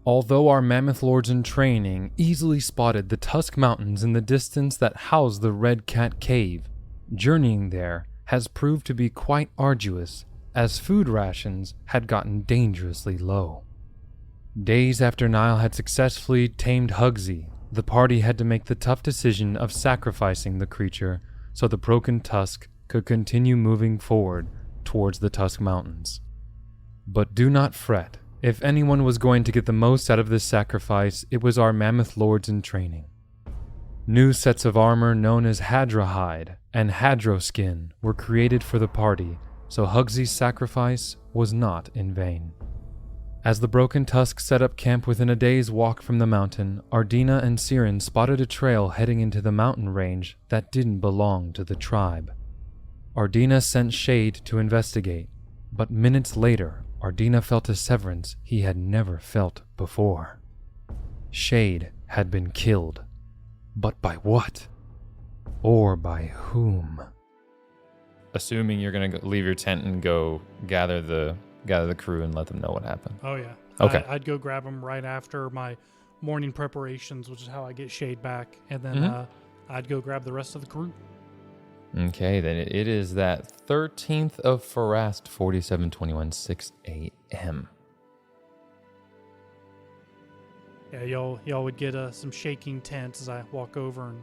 Although our Mammoth Lords in training easily spotted the Tusk Mountains in the distance that house the Red Cat Cave, journeying there has proved to be quite arduous, as food rations had gotten dangerously low. Days after Niall had successfully tamed Hugsy, the party had to make the tough decision of sacrificing the creature so the broken tusk could continue moving forward towards the Tusk Mountains. But do not fret. If anyone was going to get the most out of this sacrifice, it was our Mammoth Lords in training. New sets of armor known as Hadra Hide and Hadro Skin were created for the party, so Hugsy's sacrifice was not in vain. As the broken tusk set up camp within a day's walk from the mountain, Ardina and Siren spotted a trail heading into the mountain range that didn't belong to the tribe. Ardina sent Shade to investigate, but minutes later, Ardina felt a severance he had never felt before. Shade had been killed. But by what? Or by whom? Assuming you're going to leave your tent and go gather the crew and let them know what happened. Oh, yeah. Okay. I'd go grab them right after my morning preparations, which is how I get Shade back. And then I'd go grab the rest of the crew. Okay, then it is that 13th of Farast, 4721, 6 a.m. Yeah, y'all would get some shaking tents as I walk over and...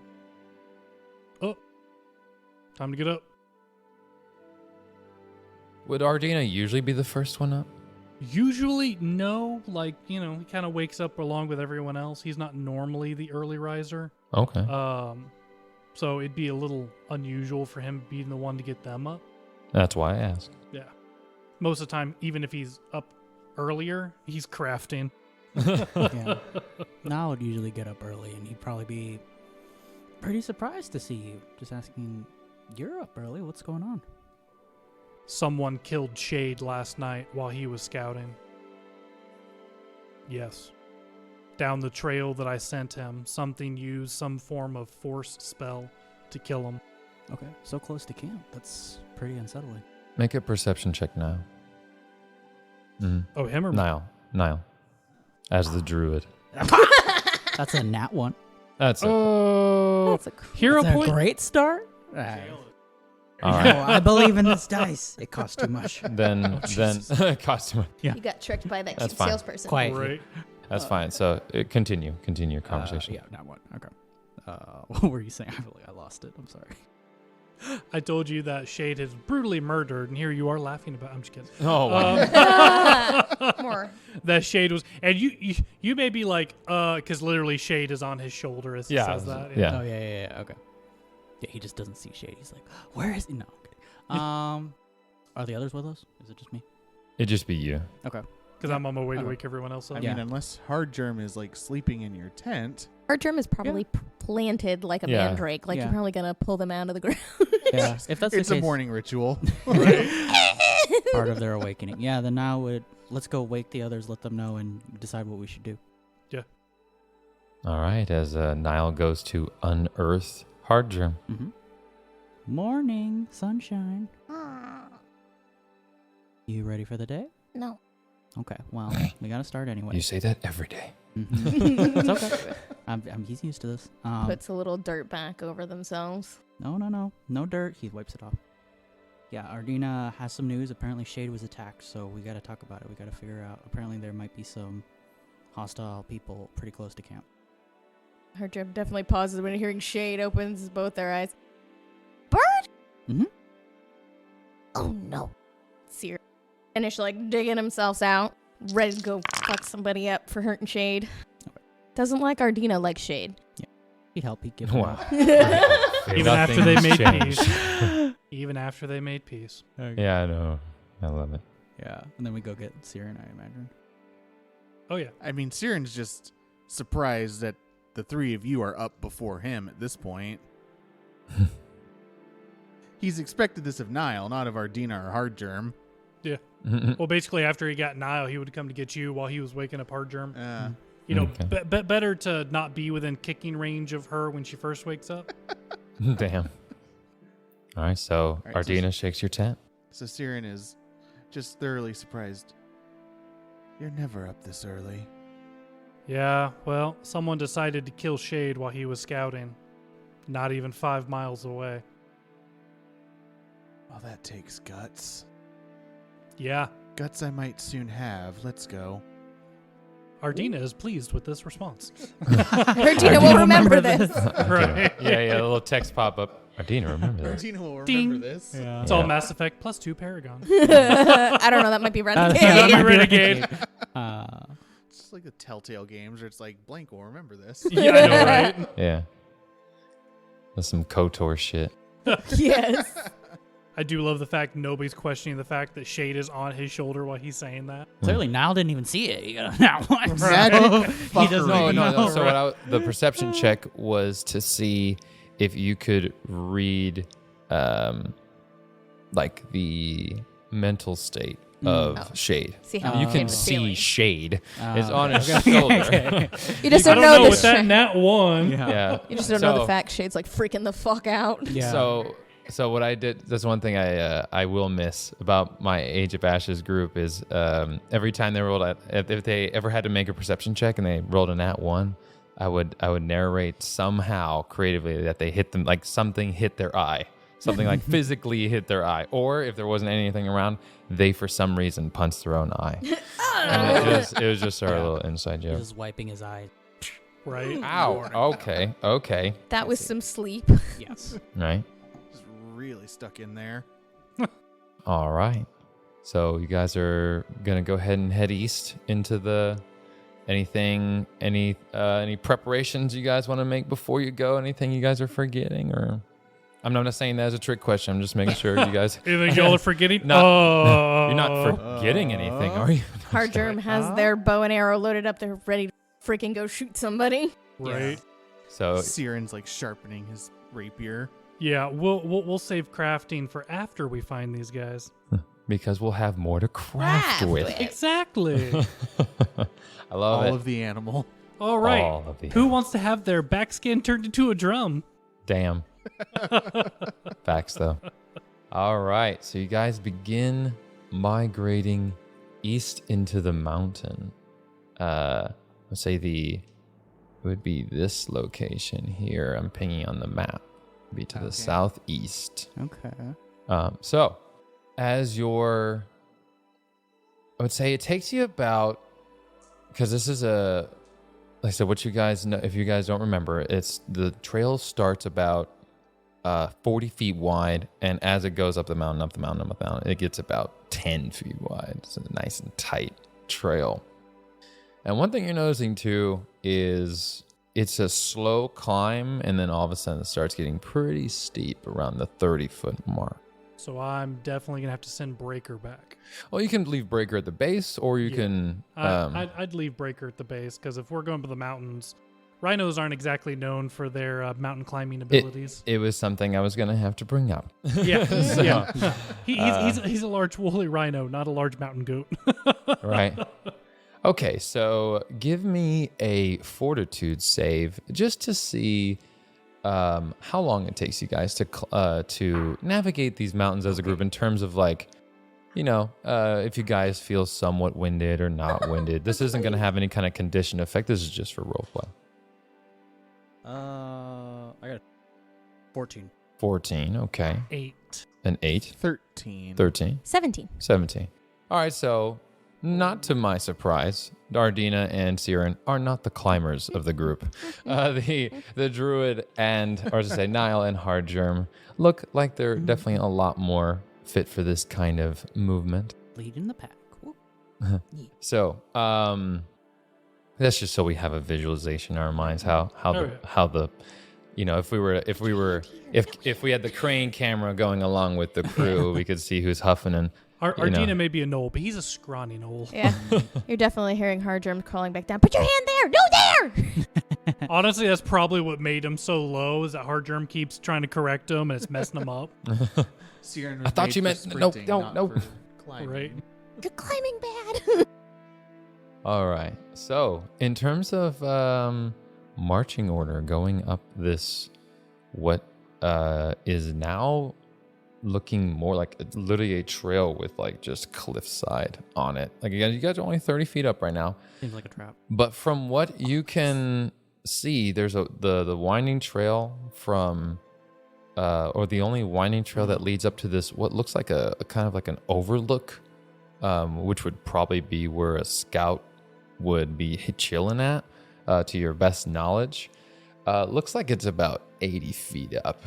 Oh, time to get up. Would Ardina usually be the first one up? Usually, no. Like, he kind of wakes up along with everyone else. He's not normally the early riser. Okay. So it'd be a little unusual for him being the one to get them up. That's why I asked. Yeah. Most of the time, even if he's up earlier, he's crafting. Yeah. Now would usually get up early, and he'd probably be pretty surprised to see you. Just asking, you're up early, what's going on? Someone killed Shade last night while he was scouting. Yes. Down the trail that I sent him, something used some form of force spell to kill him. Okay, so close to camp. That's pretty unsettling. Make a perception check now. Oh, him or Niall. As the druid. That's a nat one. That's it. Oh, That's a hero That's a point. great start. All right. Oh, I believe in this dice. It costs too much. Then costume. Yeah. You got tricked by that That's cute fine. salesperson. Quite. Right. That's fine. So continue your conversation. Yeah, nat one. Okay. What were you saying? I feel like I lost it. I'm sorry. I told you that Shade has brutally murdered, and here you are laughing about. I'm just kidding. Oh, wow. More. That Shade was, and you may be like, because literally Shade is on his shoulder as he Yeah, says that. yeah. Oh, yeah. Okay. Yeah, he just doesn't see Shade. He's like, where is he? No, I'm kidding. Are the others with us? Is it just me? It'd just be you. Okay. Because I'm on my way to Okay. wake everyone else up. I Yeah. mean, unless Hard Germ is like sleeping in your tent. Our germ is probably planted like a Yeah. mandrake. Like Yeah. you're probably going to pull them out of the ground. Yeah. If that's It's the a case, morning ritual. part of their awakening. Yeah, then now let's go wake the others, let them know, and decide what we should do. All right. As Niall goes to unearth Hard Germ. Mm-hmm. Morning, sunshine. You ready for the day? No. Okay, well, we gotta start anyway. You say that every day. Mhm. It's okay. He's used to this. Puts a little dirt back over themselves. No dirt. He wipes it off. Yeah, Ardina has some news. Apparently Shade was attacked, so we gotta talk about it. We gotta figure out. Apparently there might be some hostile people pretty close to camp. Her germ definitely pauses when hearing Shade opens both their eyes. Bird? Mm-hmm. Oh no. Seer. Finish like digging himself out, ready to go fuck somebody up for hurting Shade. Okay. Doesn't like Ardina like Shade. He'd help. He'd give him Wow. Even after they made Nothing's peace. Even after they made peace. Yeah, I know. I love it. Yeah, and then we go get Siren, I imagine. Oh, yeah. I mean, Siren's just surprised that the three of you are up before him at this point. He's expected this of Niall, not of Ardina or Hard Germ. Well, basically, after he got Niall, he would come to get you while he was waking up Hard Germ. Okay. Better to not be within kicking range of her when she first wakes up. Damn. All right, so All right, so Ardina shakes your tent. So Siren is just thoroughly surprised. You're never up this early. Yeah, well, someone decided to kill Shade while he was scouting. Not even 5 miles away. Oh, that takes guts. Yeah, Guts I might soon have. Let's go. Ardina is pleased with this response. Ardina will remember this. Right. Yeah, a little text pop up. Ardina, remember this. Tina will Ding. remember this. Yeah. It's all Mass Effect plus 2 Paragon. I don't know. That might be Renegade. That might be Renegade. It's like the Telltale games where it's like, blank will remember this. Yeah, I know, right? Yeah. That's some KOTOR shit. Yes. I do love the fact nobody's questioning the fact that Shade is on his shoulder while he's saying that. Clearly, Niall didn't even see it. You gotta now watch. Magic He doesn't No, even no, know. no. So the perception check was to see if you could read, like the mental state of Shade. See how You he can keeps see feeling. Shade Oh, is on his okay. shoulder. Okay. You just I don't don't know know with the that nat 1. Yeah. You just don't know the So- fact Shade's like freaking the fuck out. Yeah. So what I did, that's one thing I will miss about my Age of Ashes group is every time they rolled, if they ever had to make a perception check and they rolled a nat 1, I would narrate somehow creatively that they hit them, like something hit their eye, something like physically hit their eye, or if there wasn't anything around, they for some reason punched their own eye. And it was just our little inside He's joke. just wiping his eyes. Right? Ow. Okay. That was some sleep. Yes. Right. Just really stuck in there. All right. So you guys are gonna go ahead and head east into the any preparations you guys want to make before you go? Anything you guys are forgetting, or I'm not saying that as a trick question. I'm just making sure you guys. You think y'all are forgetting? You're not forgetting anything, are you? Hardgerm has their bow and arrow loaded up. They're ready to freaking go shoot somebody. Right? So Siren's like sharpening his rapier. Yeah, we'll save crafting for after we find these guys. because we'll have more to craft with. Exactly. I love All it. of the animal. All right. All of the Who wants to have their backskin turned into a drum? Damn. Facts, though. All right. So you guys begin migrating east into the mountain. Let's say it would be this location here. I'm pinging on the map. It'd be to the southeast. Okay. So as I would say it takes you about, because this is like I said, what you guys know, if you guys don't remember, it's the trail starts about 40 feet wide, and as it goes up the mountain, it gets about 10 feet wide. It's a nice and tight trail. And one thing you're noticing too is it's a slow climb, and then all of a sudden it starts getting pretty steep around the 30-foot mark. So I'm definitely going to have to send Breaker back. Well, you can leave Breaker at the base, or you can... I'd leave Breaker at the base, because if we're going to the mountains, rhinos aren't exactly known for their mountain climbing abilities. It was something I was going to have to bring up. Yeah, yeah. He's a large woolly rhino, not a large mountain goat. Right. Okay, so give me a fortitude save just to see how long it takes you guys to navigate these mountains as a group in terms of like, if you guys feel somewhat winded or not winded. This isn't going to have any kind of condition effect. This is just for roleplay. I got 14. 14, okay. 8. An 8. 13. 13. 17. 17. All right, so not to my surprise, Dardina and Siren are not the climbers of the group. The druid or to say Nile and Hardgerm look like they're definitely a lot more fit for this kind of movement. Leading the pack. Whoop. So, that's just so we have a visualization in our minds how the if we had the crane camera going along with the crew, we could see who's huffing and Ardina may be a knoll, but he's a scrawny knoll. Yeah. You're definitely hearing Hardgerm crawling back down. Put your hand there. No, there. Honestly, that's probably what made him so low, is that Hardgerm keeps trying to correct him, and it's messing him up. Siren I thought was you made meant for no, sprinting, not no. for climbing. Right? You're climbing bad. All right. So, in terms of marching order going up this, what is now looking more like literally a trail with like just cliffside on it. Like again, you guys are only 30 feet up right now. Seems like a trap. But from what you can see, there's the winding trail from, or the only winding trail that leads up to this, what looks like a kind of like an overlook, which would probably be where a scout would be chilling at, to your best knowledge. Looks like it's about 80 feet up.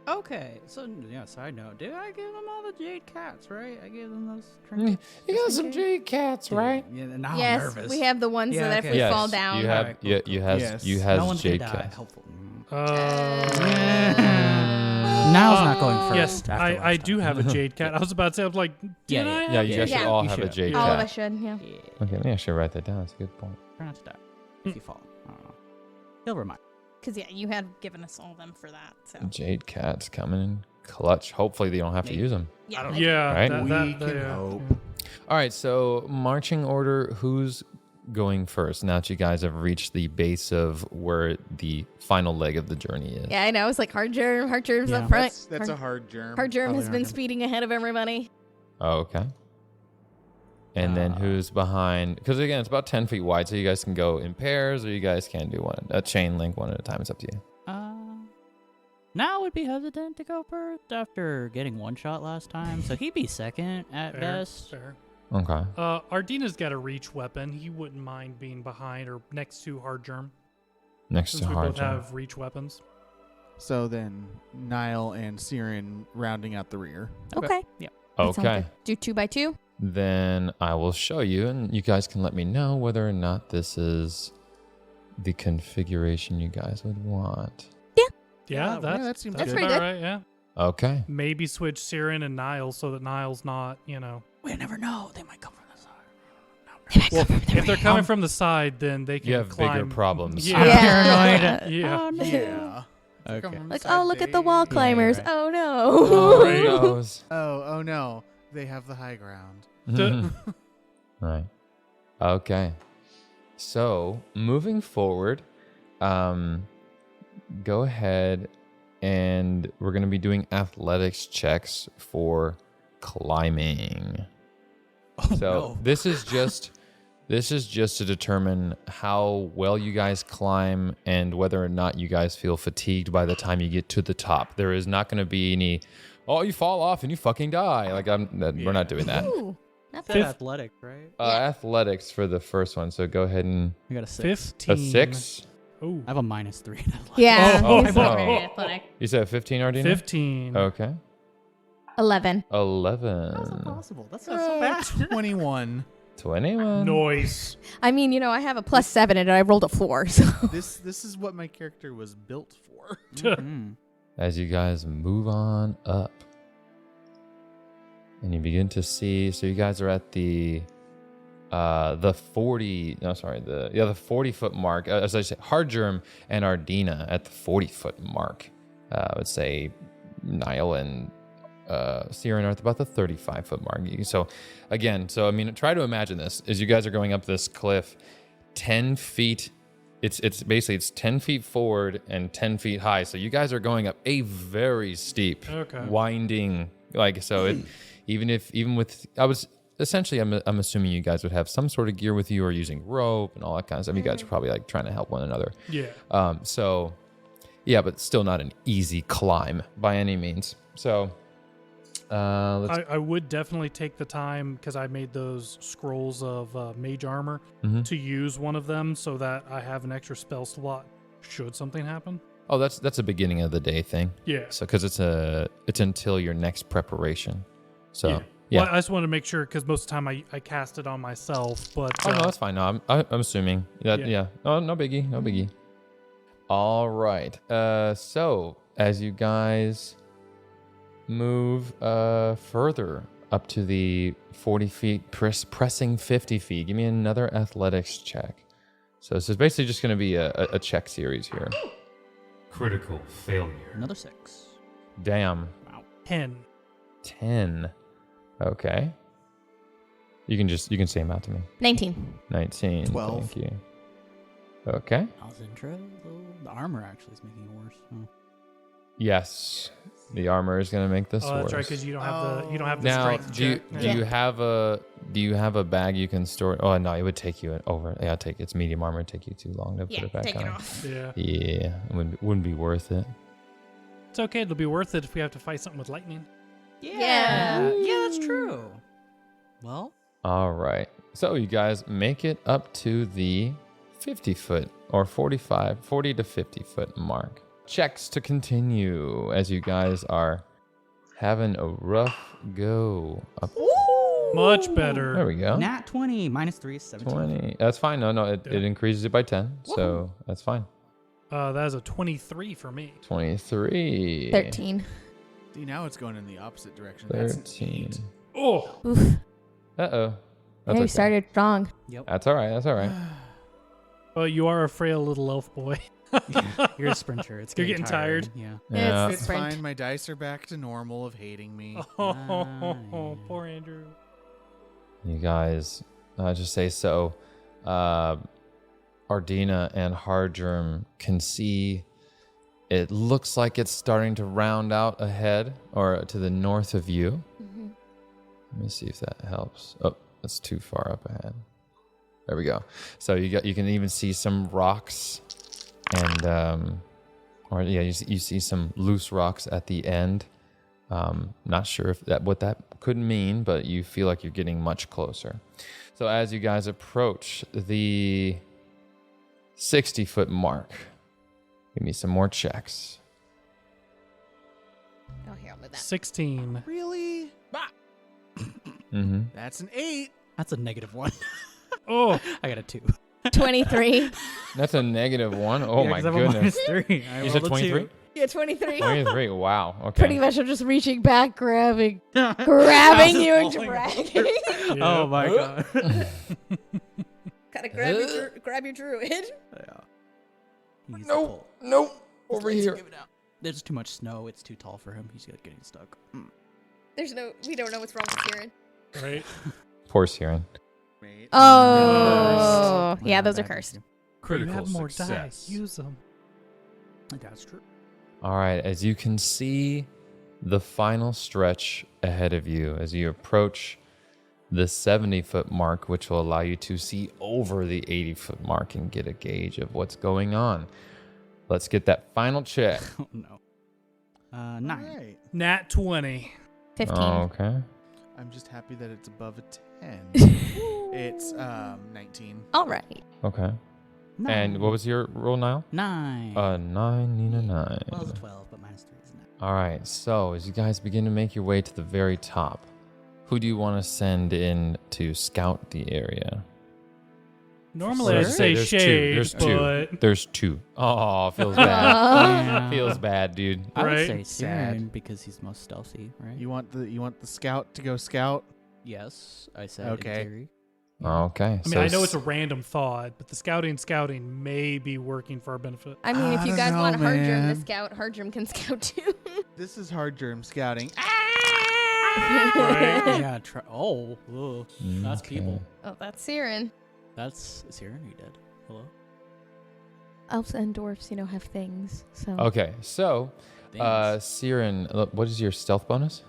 Okay, so yeah, side note. Did I give them all the jade cats, right? I gave them those trinkets. You got some jade cats, right? Yeah, now Yes, I'm nervous. we have the ones Yeah, that okay. if we Yes, fall down. you have, Alright, cool, you cool. has, Yes. you No has one's jade gonna die. cats. Helpful. Uh, Now's not going first. yes, after I last do time. have a jade cat. I was about to say, I was like, Yeah, did I? Yeah, you guys should Yeah. all You have a should. jade Yeah. All of cat. us should, yeah. Yeah. Okay, let me actually write that down. That's a good point. Try not to die if you fall. I don't know. He'll remind. Because, yeah, you had given us all them for that. So, Jade cats coming in clutch. Hopefully they don't have to Maybe. use them. yeah. Yeah, Right? that- We that- can yeah. hope. All right, so marching order, who's going first now that you guys have reached the base of where the final leg of the journey is? Yeah, I know. It's like hard germ's Yeah. up front. That's a hard germ. Hard germ Probably has hard been germ. speeding ahead of everybody. Oh, okay. And then who's behind? Because again, it's about 10 feet wide, so you guys can go in pairs or you guys can do a chain link one at a time. It's up to you. Now would be hesitant to go first after getting one shot last time, so he'd be second at Fair, best. fair. Okay. Ardina's got a reach weapon. He wouldn't mind being behind or next to hard germ, Next since to we hard both jump. have reach weapons. So then Niall and Siren rounding out the rear. Okay. Yeah. That sounds Okay. good. Do 2x2. Then I will show you, and you guys can let me know whether or not this is the configuration you guys would want. Yeah, that seems that's good. pretty about good. right. Yeah. Okay. Maybe switch Siren and Niles so that Niles not, We never know. They might come from the side. Well, if they're coming from the side, then they can You have climb. bigger problems. Yeah. I'm Yeah. paranoid. Yeah. Oh, no. Yeah. Okay. Like, oh, look at the wall Yeah, climbers. right. Oh, no. Oh, Who right. knows? Oh no. They have the high ground. Right. Okay. So moving forward, go ahead and we're going to be doing athletics checks for climbing. Oh, So no. this is just to determine how well you guys climb and whether or not you guys feel fatigued by the time you get to the top. There is not going to be any, oh, you fall off and you fucking die. Like we're not doing that. Ooh, not That's bad. athletic, right? Athletics for the first one. So go ahead and I got a 6. 15. a 6. Ooh. I have a -3 in athletic. Yeah. Oh, he's oh, not oh. very athletic. You said 15, Ardina? 15. Okay. 11. 11. How's that possible? That's not so bad. 21. 21. Noise. I mean, I have a +7 and I rolled a 4. So This is what my character was built for. Mhm. As you guys move on up. And you begin to see, so you guys are at the 40-foot mark. As I say, Hardgerm and Ardina at the 40-foot mark. I would say Niall and Siren are at about the 35-foot mark. So again, I mean, try to imagine this as you guys are going up this cliff, 10 feet. It's basically 10 feet forward and 10 feet high. So you guys are going up a very steep, winding, even with essentially, I'm assuming you guys would have some sort of gear with you or using rope and all that kind of stuff. You guys are probably like trying to help one another. Yeah. Yeah, but still not an easy climb by any means. So, I would definitely take the time because I made those scrolls of mage armor to use one of them so that I have an extra spell slot should something happen. Oh, that's a beginning of the day thing. Yeah. So, because it's until your next preparation. So, yeah. Well, I just wanted to make sure because most of the time I cast it on myself, but Oh no, that's fine. No, I'm assuming that. Yeah. Yeah. Oh, no biggie. No biggie. All right. So as you guys move further up to the 40 feet, pressing 50 feet, give me another athletics check. So this is basically just going to be a check series here. Critical failure. Another 6. Damn. 10. 10. Okay. You can say them out to me. 19. 19. 12. Thank you. Okay. I was in trouble. The armor actually is making it worse. Yes, the armor is going to make this Oh, worse. that's right, because you don't have the Now, strength do you, check. do you have a bag you can store? Oh no, it would take you over. Yeah, it's medium armor. It'd take you too long to put it back take on. it off. Yeah. Yeah, it wouldn't be worth it. It's okay. It'll be worth it if we have to fight something with lightning. Yeah. Yeah, that's true. Well, All right. So you guys make it up to the 50-foot or 40 to 50-foot mark. Checks to continue as you guys are having a rough go up. Much better. There we go. nat 20 minus 3 is 17. 20. That's fine. No, it increases it by 10. So that's fine. That is a 23 for me. 23. 13. See, now it's going in the opposite direction. That's an 13. 8. Oh. Oof. Uh-oh. Yeah, That's we okay. started strong. That's all right. That's all right. Well, you are a frail little elf boy. You're a sprinter. It's You're getting tired. Yeah. Yeah. It's It's sprint. fine. My dice are back to normal of hating me. Oh, poor Andrew. You guys, just say so. Ardina and Hardgerm can see. It looks like it's starting to round out ahead or to the north of you. Mm-hmm. Let me see if that helps. Oh, that's too far up ahead. There we go. So you can even see some rocks, and you see some loose rocks at the end. Not sure if what that could mean, but you feel like you're getting much closer. So as you guys approach the 60-foot mark, give me some more checks. Oh, here, I'll move that. 16. Really? Mm-hmm. That's an 8. That's a -1. Oh, I got a 2. 23. That's a -1. Oh Yeah, my 'cause I'm a goodness. -3. I You said rolled a 2. 23? Yeah, 23. 23. Wow. Okay. Pretty much, I'm just reaching back, grabbing you and Falling dragging. Oh my god. Gotta grab your druid. Yeah. He's Nope. full. Nope. His Over legs here. are giving out. There's too much snow. It's too tall for him. He's getting stuck. We don't know what's wrong with Kieran. right. Poor Siren. Wait. Oh, yeah, those are bad. cursed. You have more dice. Use them. That's true. All right, as you can see the final stretch ahead of you as you approach the 70-foot mark, which will allow you to see over the 80-foot mark and get a gauge of what's going on. Let's get that final check. Oh no. 9. Alright. Nat 20. 15. Okay. I'm just happy that it's above a 10. It's 19. All right. Okay. And what was your roll now? 9. 9, Nina, 9. Well, it's 12, but -3 is 9. All right, so as you guys begin to make your way to the very top, who do you want to send in to scout the area? Normally, I'd Let's say there's shade, There's but two. There's two. Oh, feels bad. Feels bad, dude. I would Right? say Sad. Siren because he's most stealthy, right? You want the scout to go scout? Yes, I said Okay. in theory. Okay. I mean, I know it's a random thought, but the scouting may be working for our benefit. I mean, if I you don't guys know, want Hardgerm man. to scout, Hardgerm can scout too. This is hard germ scouting. Right? Yeah. Ugh. That's Okay. people. Oh, that's Siren. That's Siren. Are you dead? Hello. Elves and dwarfs, have things. So Okay, so, Thanks. Siren, what is your stealth bonus?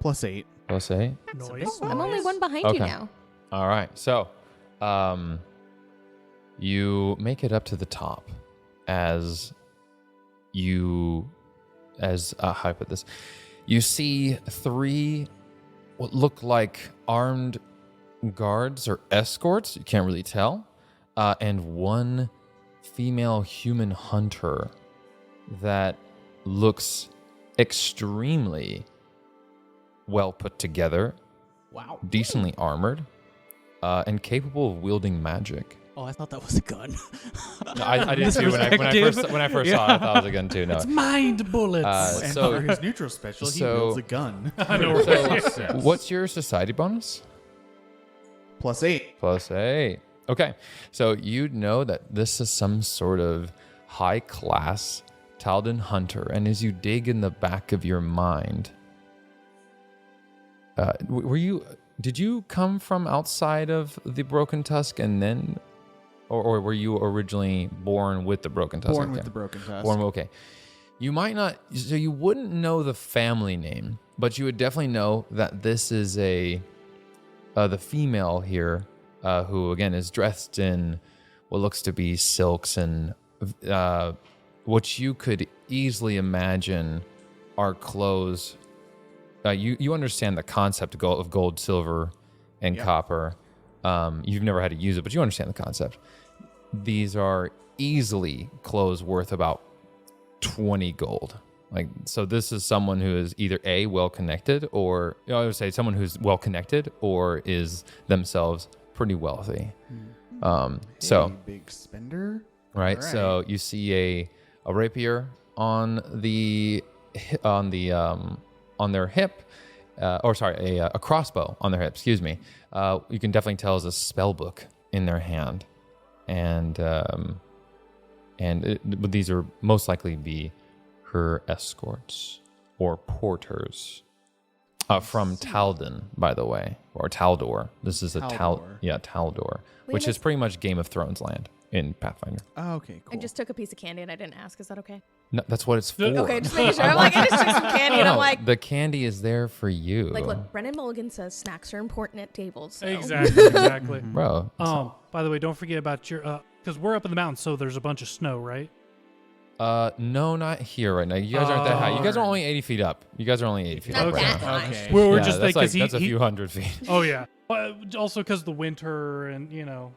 +8. +8. Noise. I'm only noise. one behind you Okay. now. All right, so, you make it up to the top how I put this, you see 3 what look like armed guards or escorts, you can't really tell, and 1 female human hunter that looks extremely well put together, Wow. decently armored, and capable of wielding magic. Oh, I thought that was a gun. No, I did too. When I first saw it, I thought it was a gun too. No. It's mind bullets. And So- for his neutral special, he so- wields a gun. I know, right? What's your society bonus? +8. +8. Okay, so you know that this is some sort of high-class Taldan hunter, and as you dig in the back of your mind, did you come from outside of the Broken Tusk and then or were you originally born with the broken tusk? Born with the broken tusk. Okay. You might not, so you wouldn't know the family name, but you would definitely know that this is the female here, who again is dressed in what looks to be silks and what you could easily imagine are clothes. You understand the concept of gold, silver, and copper. You've never had to use it, but you understand the concept. These are easily clothes worth about 20 gold. Like, so this is someone who is either A, well connected, or I would say someone who's well connected or is themselves pretty wealthy. So big spender. Right. All right. So you see a rapier on their hip, a crossbow on their hip. Excuse me. You can definitely tell is a spell book in their hand, and these are most likely be her escorts or porters from Talden, by the way, or Taldor. This is Taldor, which is pretty much Game of Thrones land in Pathfinder. Oh, okay, cool. I just took a piece of candy and I didn't ask. Is that okay? No, that's what it's for. Okay, just making sure. I'm like, I just took some candy and I'm like, the candy is there for you. like, look, Brennan Mulligan says snacks are important at tables. So. Exactly. Bro. By the way, don't forget about your because we're up in the mountains, so there's a bunch of snow, right? No, not here right now. You guys aren't that high. You guys are only 80 feet up. You guys are only 80 feet Not up right that now. high. Okay. We're Yeah, just that's like, that's a few hundred feet. Oh yeah. Also because the winter and No,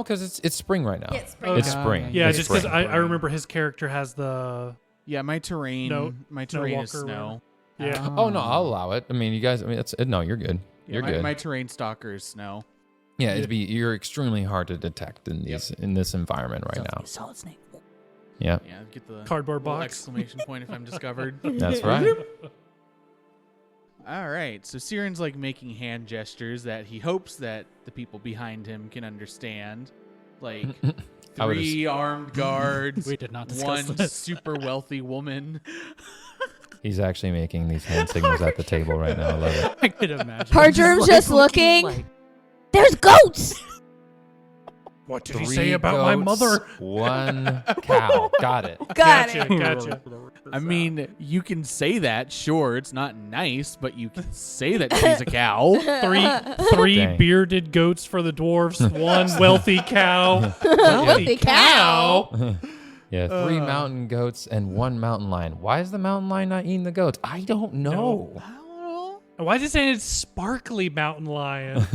because it's spring right now. Yeah, it's spring. It's spring. Yeah, It's just because spring. I remember his character has the Yeah, my terrain. No- my no terrain is walker snow. yeah. Oh no, I'll allow it. I mean, you guys. I mean, no, you're good. You're good. My terrain stalker is snow. Yeah, you're extremely hard to detect in this environment right now. Solid snake. Yeah, Yeah, get the Cardboard little box. exclamation point if I'm discovered. that's right. All right, so Siren's like making hand gestures that he hopes that the people behind him can understand, like I would 3 armed guards, We did not discuss one this. super wealthy woman. He's actually making these hand signals at the table right now. I love it. I could imagine. Hardgerm's just looking. There's goats. What did 3 he say about my goats, mother? 1 cow. Got it. Got it. Gotcha. I mean, you can say that, sure, it's not nice, but you can say that she's a cow. Three Dang. bearded goats for the dwarfs. 1 wealthy cow. Wealthy cow. Yeah, 3 mountain goats and 1 mountain lion. Why is the mountain lion not eating the goats? I don't know. Why is it saying it's sparkly mountain lion?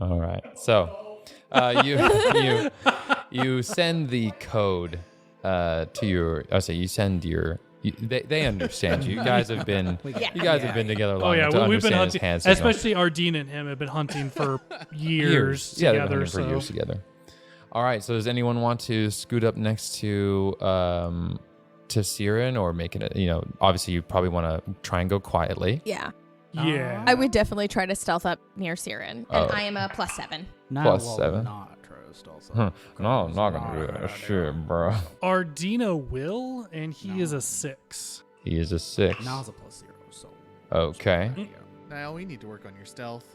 All right. So, you send the code to your. I say you send your. They understand you. You guys have been. You guys have been together long Oh yeah, enough to we've been understand hunting. his hand signal. Especially Ardeen and him have been hunting for years Yeah, they've been together. hunting for So years together. All right. So does anyone want to scoot up next to Siren or make it? Obviously you probably want to try and go quietly. Yeah. yeah, I would definitely try to stealth up near Siren. And Oh. I am a +7. Plus 7. Not trust also. No, I'm not gonna do that shit, bro. Ardina will, and he is a 6. He is a 6. Niall's a +0, so. Okay. Niall, we need to work on your stealth.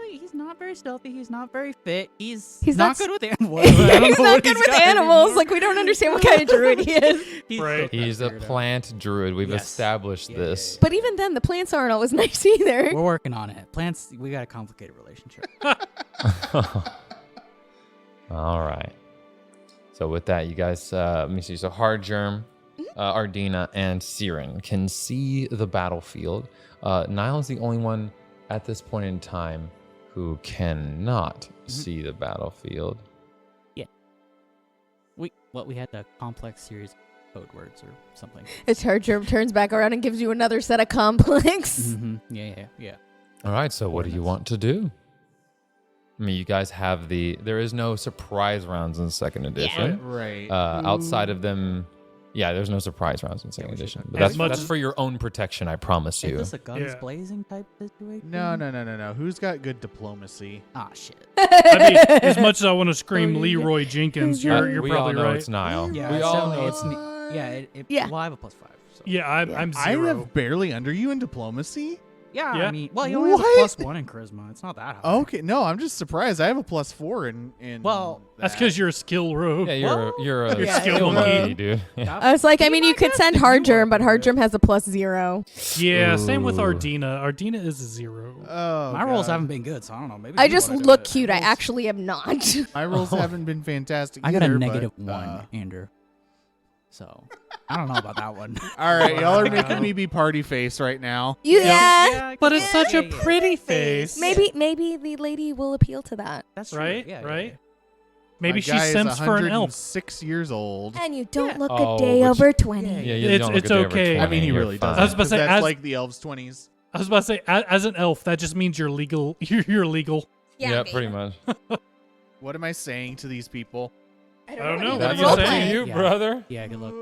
He's not very stealthy. He's not very fit. He's not not s- good with animals. He's not good with animals. Like, we don't understand what kind of druid he is. Right. He's a plant druid. We've Yes. established Yeah, this. But even then, the plants aren't always nice either. We're working on it. Plants, we got a complicated relationship. All right. So with that, you guys, let me see. So Hardgerm, Ardina, and Siren can see the battlefield. Niall is the only one at this point in time who cannot see the battlefield. We had the complex series of code words or something. As Hardgerm turns back around and gives you another set of complex. Mm-hmm. Yeah. All right. So what do you want to do? I mean, you guys have there is no surprise rounds in second edition. Right. Outside of them, there's no surprise rounds in second edition. But As much that's as- for your own protection, I promise you. Is this a guns Yeah. blazing type situation? No. Who's got good diplomacy? Ah, shit. I mean, as much as I want to scream Leroy Jenkins, you're we probably all know right. it's Niall. Yeah, we all know it's it's yeah. Yeah. Well, I have a +5. So. Yeah, I'm I 0. have barely under you in diplomacy. Yeah, Yeah. I mean, well, you only have a What? +1 in charisma. It's not that high. Okay, no, I'm just surprised. I have a +4 in. Well, That's that. because you're a skill rogue. Yeah, Well, you're a You're skill skill monkey, monkey. dude. Yeah. I was like, I Be mean, my you could guest send if you Hard Germ, work but with Hard it. Germ has a +0. Yeah, same with Ooh. Ardina. Ardina is a 0. Oh, My rolls God. haven't been good, so I don't know. Maybe I you just wanna do look it. cute. I actually am not. My rolls haven't been fantastic. I got a either, -1, but, Andrew. So I don't know about that one. all right, y'all are making me be party face right now. Yeah. But it's such a yeah. pretty face. Maybe the lady will appeal to that. That's true. Right? Yeah, right? yeah. Maybe My she guy is simps for an elf. 106 years old. And you don't look Oh, a day which- over 20. Yeah, you It's- don't look it's a day over okay. 20, I mean, he you're really fine. does. I was about to say, that's as- like the elves' 20s. I was about to say, as an elf, that just means you're legal. You're legal. Yeah, pretty much. What am I saying to these people? I don't know. You What gotta do you That's say? up to roleplay. you, Yeah. brother. Yeah, good luck.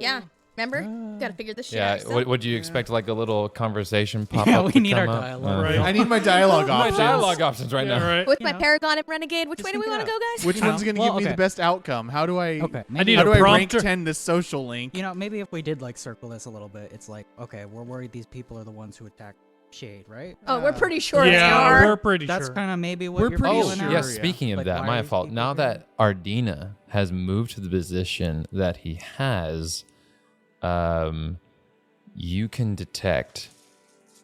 Yeah. Remember? Gotta figure this shit Yeah, out. would you expect like a little conversation pop Yeah, up? we to need come our up? dialogue. Right. I need my dialogue My options. dialogue options right Yeah, now. right. With You my know. Paragon and Renegade, which Just way do we think want it to go, out. guys? Which You know, one's going to well, give me the okay. best outcome? How do I Okay. I need how a do I rank prompter. 10 this social link? You know, maybe if we did like circle this a little bit, it's like, okay, we're worried these people are the ones who attack Shade, right? Oh, we're pretty sure Yeah, it's we're are. pretty That's sure. kind of maybe what We're you're pretty feeling sure, out. Yes, yeah. speaking of Like, that, why my are these fault. people Now here? that Ardina has moved to the position that he has, you can detect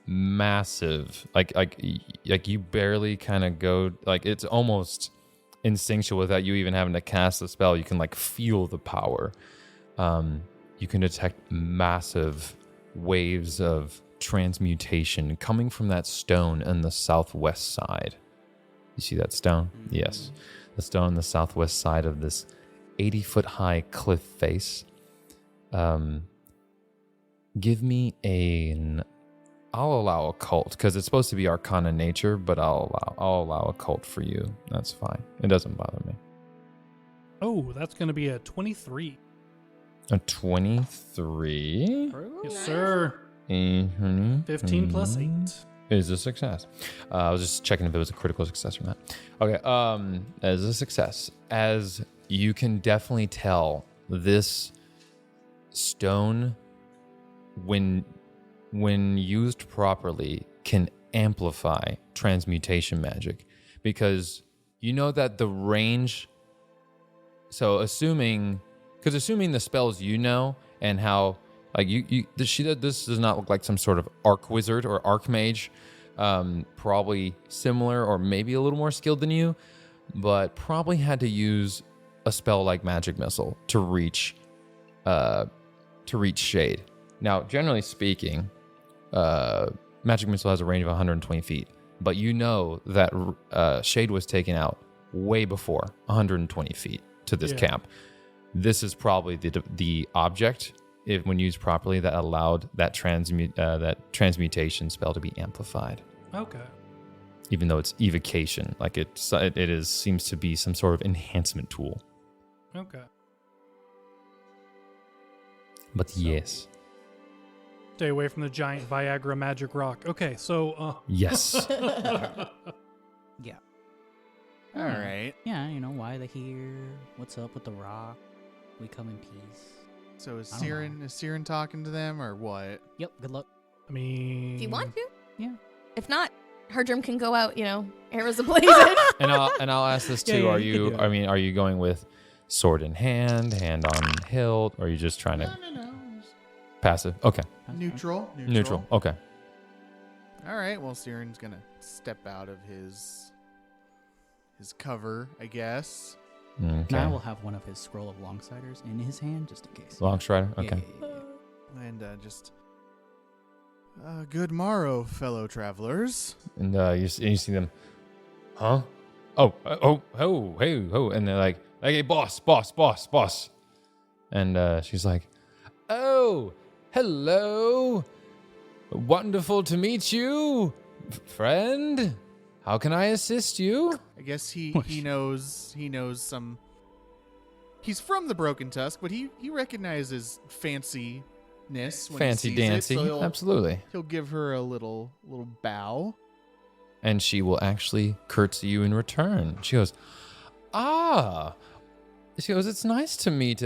massive, like you barely kind of go, like it's almost instinctual without you even having to cast the spell. You can like feel the power. You can detect massive waves of transmutation coming from that stone on the southwest side. You see that stone? Yes. The stone on the southwest side of this 80-foot high cliff face. Give me I'll allow occult because it's supposed to be arcana nature, but I'll allow occult for you. That's fine. It doesn't bother me. Oh, that's going to be a 23. A 23 Yes, sir. 15 15 plus 8. is a success. I was just checking if it was a critical success or not. Okay, as a success, as you can definitely tell, this stone, when used properly, can amplify transmutation magic, because you know that the range. So assuming the spells you know and how. Like this does not look like some sort of arc wizard or archmage. Probably similar or maybe a little more skilled than you, but probably had to use a spell like Magic Missile to reach Shade. Now, generally speaking, Magic Missile has a range of 120 feet, but you know that Shade was taken out way before 120 feet to this camp. This is probably the object, if when used properly, that allowed that transmutation spell to be amplified. Okay. Even though it's evocation, like it seems to be some sort of enhancement tool. Okay. But yes, Stay away from the giant Viagra magic rock. Okay, so yes. Yeah. All right. Yeah, you know, why they're here. What's up with the rock? We come in peace. So is I don't know. Siren talking to them or what? Yep, good luck. I mean, If you want to. Yeah. If not, Hardrum can go out, arrows ablazing. and I'll ask this too. Yeah, Are you can you? do it. I mean, are you going with sword in hand on hilt, or are you just trying to No. passive? Okay, Neutral. neutral. Okay. All right. Well, Siren's gonna step out of his cover, I guess. Now Okay. we'll have one of his scroll of longsiders in his hand just in case. Long strider. Yeah, Okay. yeah, yeah. And just good morrow, fellow travelers. And you see them, huh? Oh, hey, and they're like, hey, boss. And she's like, oh, hello, wonderful to meet you, friend. How can I assist you? I guess he knows some. He's from the Broken Tusk, but he recognizes fanciness when Fancy he sees dancy, it, so absolutely. he'll give her a little bow. And she will actually curtsy you in return. She goes, it's nice to meet,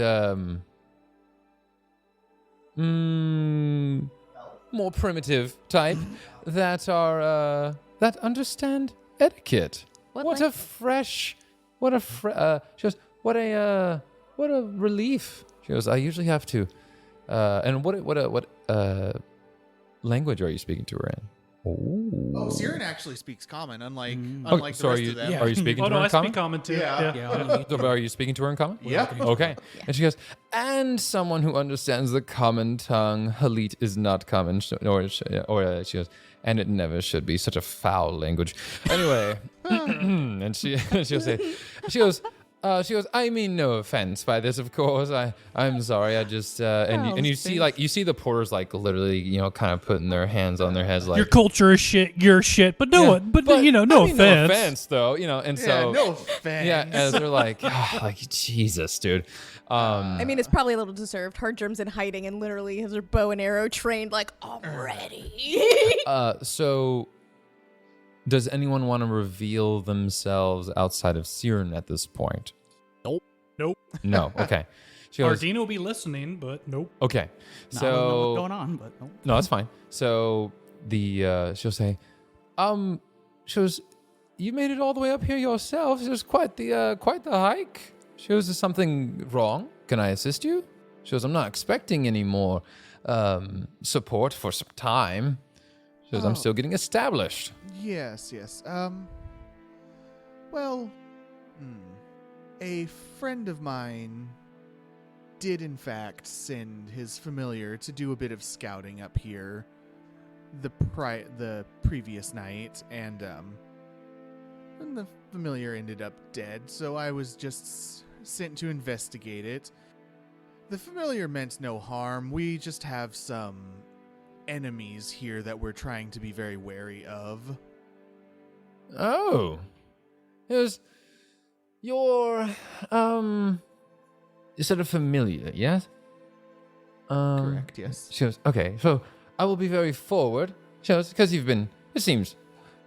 more primitive type that are that understand etiquette. What a fresh, what a she goes, what a relief. She goes, I usually have to, and what language are you speaking to her in? Oh, Siren actually speaks common, unlike So the rest of them. are you speaking to her in I common? speak common too. Yeah. So are you speaking to her in common? Yeah. Okay. And she goes, and someone who understands the common tongue, Halit is not common, or she goes, and it never should be such a foul language. Anyway, and she'll say, she goes, I mean no offense by this, of course. I'm sorry. I just and you see the porters like literally, kind of putting their hands on their heads like Your culture is shit. You're shit. But no offense. No offense though, and so no offense. yeah, as they're like, like Jesus, dude. I mean, it's probably a little deserved. Hardgerm's in hiding and literally has her bow and arrow trained like already. So does anyone want to reveal themselves outside of Siren at this point? Nope. No. Okay. She goes, Ardina will be listening, but nope. okay. I don't know So what's going on, but nope. no, that's fine. So she'll say, she goes, you made it all the way up here yourself. It was quite the hike. She goes, is something wrong? Can I assist you? She goes, I'm not expecting any more support for some time. She goes, I'm still getting established. Yes. Well, a friend of mine did in fact send his familiar to do a bit of scouting up here the previous night, and the familiar ended up dead, so I was just sent to investigate it. The familiar meant no harm. We just have some enemies here that we're trying to be very wary of. Oh. It was your you said a familiar, yes? Correct, yes. She goes, okay, so I will be very forward. She goes, because you've been, it seems,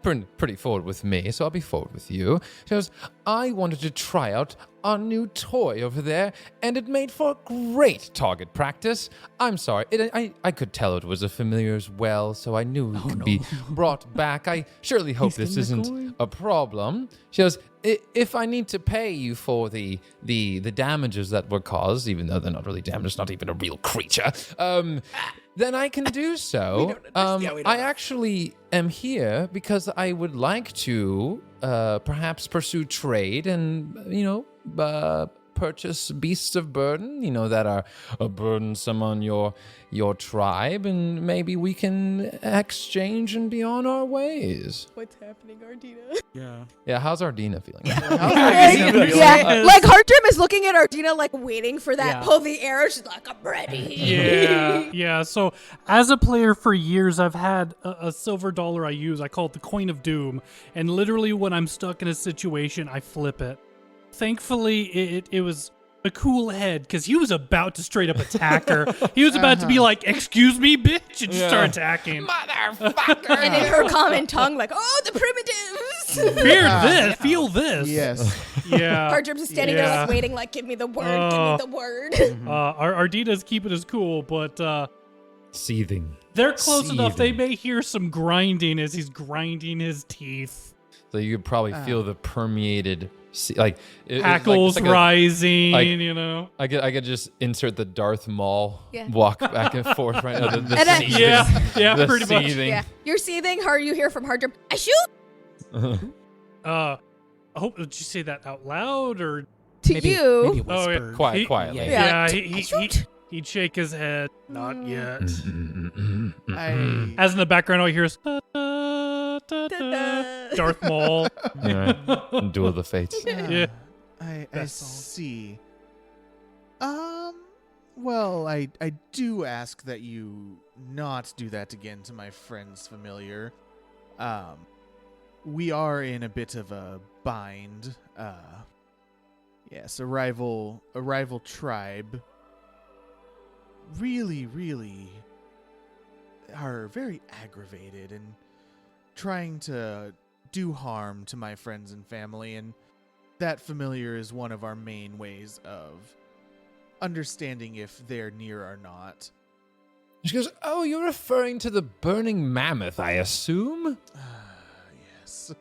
pretty forward with me, so I'll be forward with you. She goes, I wanted to try out our new toy over there, and it made for great target practice. I'm sorry, I could tell it was a familiar as well, so I knew it could be brought back. I surely hope this isn't a problem. She goes, if I need to pay you for the damages that were caused, even though they're not really damaged, not even a real creature, then I can do so. I actually am here because I would like to perhaps pursue trade and, purchase beasts of burden, that are burdensome on your tribe, and maybe we can exchange and be on our ways. What's happening, Ardina? Yeah, how's Ardina feeling? Yeah, like Hardgerm is looking at Ardina, like waiting for that pull the arrow. She's like, I'm ready. Yeah. So as a player for years, I've had a silver dollar I use. I call it the coin of doom, and literally when I'm stuck in a situation, I flip it. Thankfully, it was a cool head, because he was about to straight up attack her. He was about to be like, excuse me, bitch, and start attacking. Motherfucker! And in her common tongue, like, oh, the primitives. Feel this. Yes. Yeah. Hardgerm's is standing there, like, waiting, like, give me the word, give me the word. Ardina's keeping us cool, but Seething. they're close enough. They may hear some grinding as he's grinding his teeth. So you could probably feel the permeated, Hackles rising, I could just insert the Darth Maul walk back and forth right now. The And seething. Yeah, pretty much. Seething. Yeah. You're seething. How are you here from Hardgerm? I shoot Did you say that out loud or to Maybe you. whispered. Quietly. Yeah, I shoot. he'd shake his head. Not yet. I As in the background, all you hear is Darth Maul. Right. Duel of the Fates. Yeah. I Best song. see. Well, I do ask that you not do that again to my friend's familiar. We are in a bit of a bind. Yes, a rival tribe really are very aggravated and trying to do harm to my friends and family, and that familiar is one of our main ways of understanding if they're near or not. She goes, "Oh, you're referring to the burning mammoth, I assume?" Yes.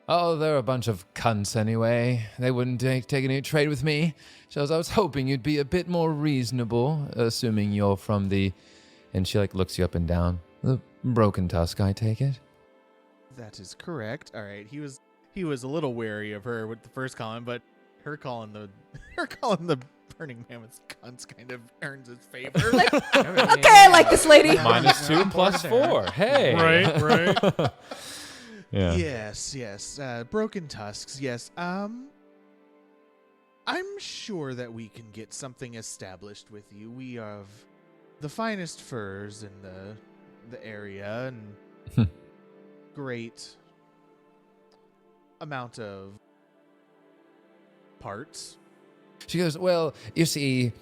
"Oh, they're a bunch of cunts anyway. They wouldn't take any trade with me. So I was hoping you'd be a bit more reasonable, assuming you're from the..." And she looks you up and down. "The Broken Tusk, I take it?" That is correct. All right. He was a little wary of her with the first comment, but her calling the burning mammoths cunts kind of earns his favor. Okay, I like this lady. -2 +4. Hey. Right. Yeah. Yes. Broken tusks. Yes. I'm sure that we can get something established with you. We have the finest furs in the area and great amount of parts. She goes, "Well, you see,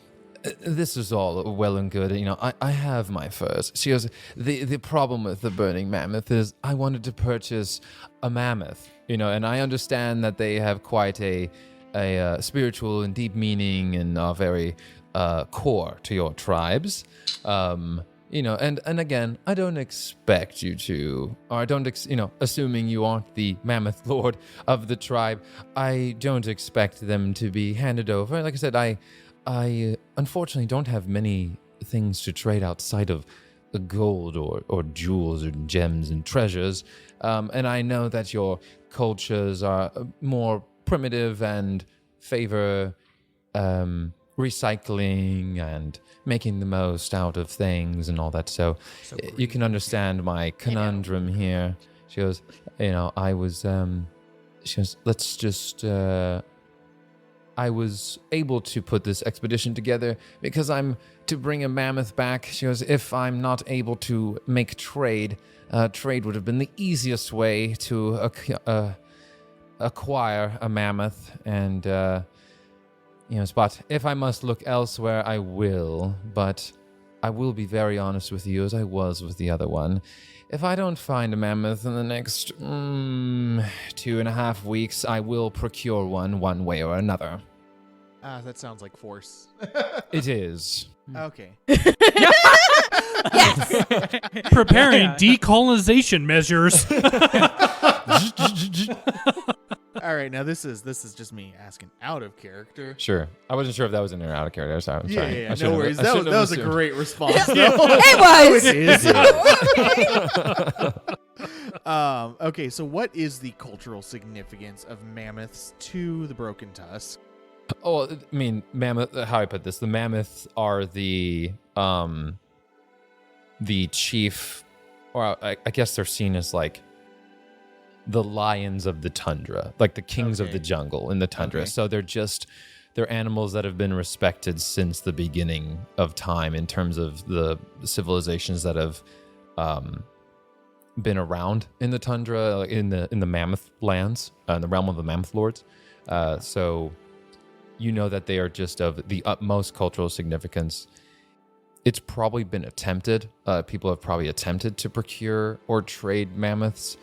this is all well and good. I have my furs." She goes, the problem with the burning mammoth is I wanted to purchase a mammoth, and I understand that they have quite a spiritual and deep meaning and are very core to your tribes. And again, I don't expect you to, or I don't, assuming you aren't the Mammoth Lord of the tribe, I don't expect them to be handed over. Like I said, I unfortunately don't have many things to trade outside of the gold or jewels or gems and treasures. And I know that your cultures are more primitive and favor recycling and making the most out of things and all that. So you can understand my conundrum here. She goes, she goes, let's just, I was able to put this expedition together because I'm to bring a mammoth back. She goes, if I'm not able to make trade would have been the easiest way to acquire a mammoth. And, but if I must look elsewhere, I will. But I will be very honest with you, as I was with the other one. If I don't find a mammoth in the next 2.5 weeks, I will procure one way or another. That sounds like force. It is. Okay. Yes. Preparing decolonization measures. All right, now this is just me asking out of character. Sure. I wasn't sure if that was in or out of character. Sorry. I'm sorry. Yeah, no worries. That was a great response. It was. Okay, so what is the cultural significance of mammoths to the Broken Tusk? Oh, I mean, mammoth. How I put this: the mammoths are the chief, or I guess they're seen as like the lions of the tundra, like the kings of the jungle in the tundra. Okay. So they're animals that have been respected since the beginning of time in terms of the civilizations that have been around in the tundra, in the mammoth lands, in the realm of the Mammoth Lords. So you know that they are just of the utmost cultural significance. It's probably been attempted. People have probably attempted to procure or trade mammoths,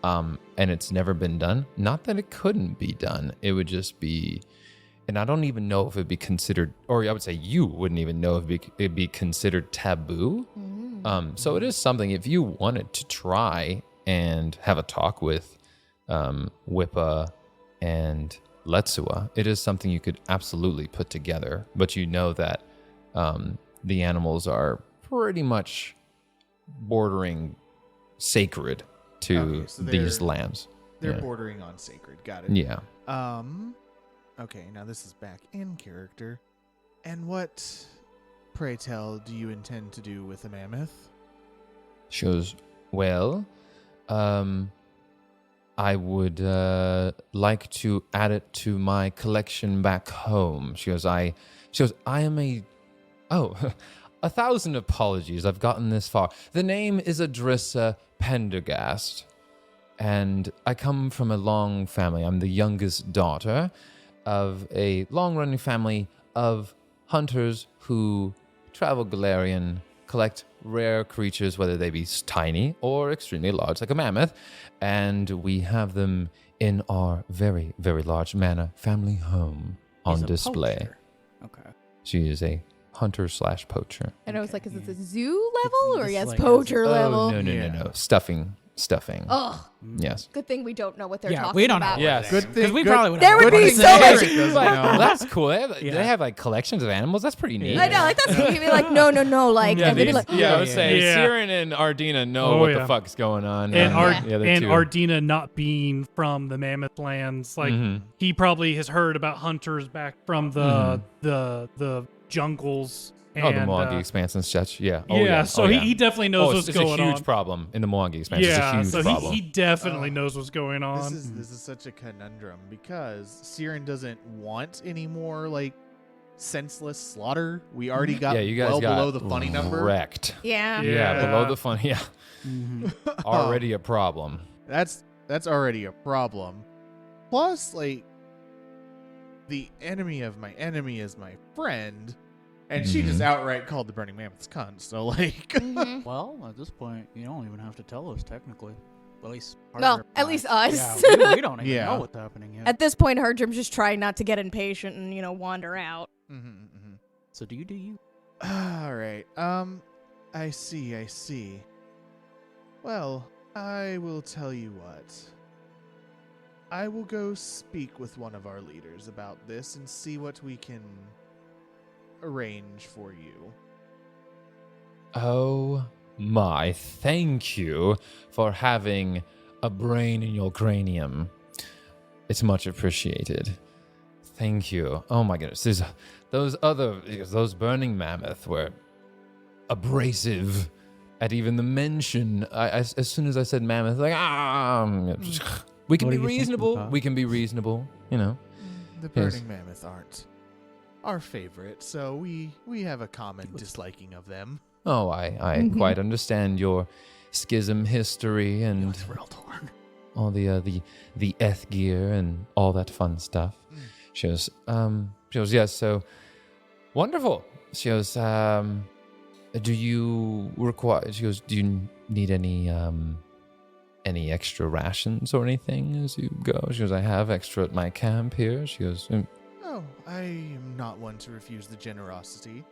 and it's never been done. Not that it couldn't be done. It would just be, and I don't even know if it'd be considered, or I would say you wouldn't even know if it'd be considered taboo. So it is something, if you wanted to try and have a talk with Wippa and Letsua, it is something you could absolutely put together. But you know that the animals are pretty much bordering sacred to these lands. They're bordering on sacred. Got it. Yeah. Okay, now this is back in character. And what, pray tell, do you intend to do with the mammoth? She goes, well, I would like to add it to my collection back home. She goes, I am a... Oh, 1,000 apologies. I've gotten this far. The name is Adrissa Pendergast, and I come from a long family. I'm the youngest daughter of a long-running family of hunters who travel Galarian, collect rare creatures, whether they be tiny or extremely large, like a mammoth, and we have them in our very, very large manor family home on display. Okay. She is a hunter/poacher. And I was Okay, like, is this yeah. a zoo level or this yes, like poacher Oh, level? no. Stuffing. Oh, Yes. good thing we don't know what they're Yeah, talking we don't about. know. Yes. Good thing. Because we good- probably would. There would be so much. Well, that's cool. They Yeah. have like collections of animals. That's pretty neat. I know, like that's you'd be like, no, like, Yeah, and they'd be these- like, I would say Yeah. Siren and Ardina know Oh, what yeah. the fuck's going on. And, Yeah. the other two. Ardina not being from the Mammoth Lands, like Mhm. he probably has heard about hunters back from the jungles. Oh, the and, Mwangi Expanse and such. Yeah. yeah, Oh, yeah. so Oh, yeah. he definitely knows what's it's going a huge on. problem in the Mwangi Expanse. Yeah, It's a huge so problem. he definitely knows what's going on. This is such a conundrum because Siren doesn't want any more like senseless slaughter. We already got yeah, you guys well got below the funny number. wrecked. yeah. Yeah, below the funny. Yeah, Mhm. already a problem. That's already a problem. Plus, like, the enemy of my enemy is my friend, and she just outright called the Burning Mammoths cunt. So, like, Mhm. Well, at this point, you don't even have to tell us technically. At least. part of Well, your at plan. least us. Yeah, we don't even Yeah. know what's happening yet. At this point, Hardrim's just trying not to get impatient and wander out. So do you? all right. I see. Well, I will tell you what. I will go speak with one of our leaders about this and see what we can arrange for you. Oh my! Thank you for having a brain in your cranium. It's much appreciated. Thank you. Oh my goodness. Those burning mammoth were abrasive at even the mention. As soon as I said mammoth, like we can What be are you thinking reasonable. about? We can be reasonable. You know. The Yes. Burning Mammoth aren't our favorite, so we have a common disliking of them. Oh, I quite understand your schism history and Real torn. all the eth gear and all that fun stuff. She goes, yes, so wonderful. She goes, do you require? She goes, do you need any extra rations or anything as you go? She goes, I have extra at my camp here. She goes, Oh, I am not one to refuse the generosity.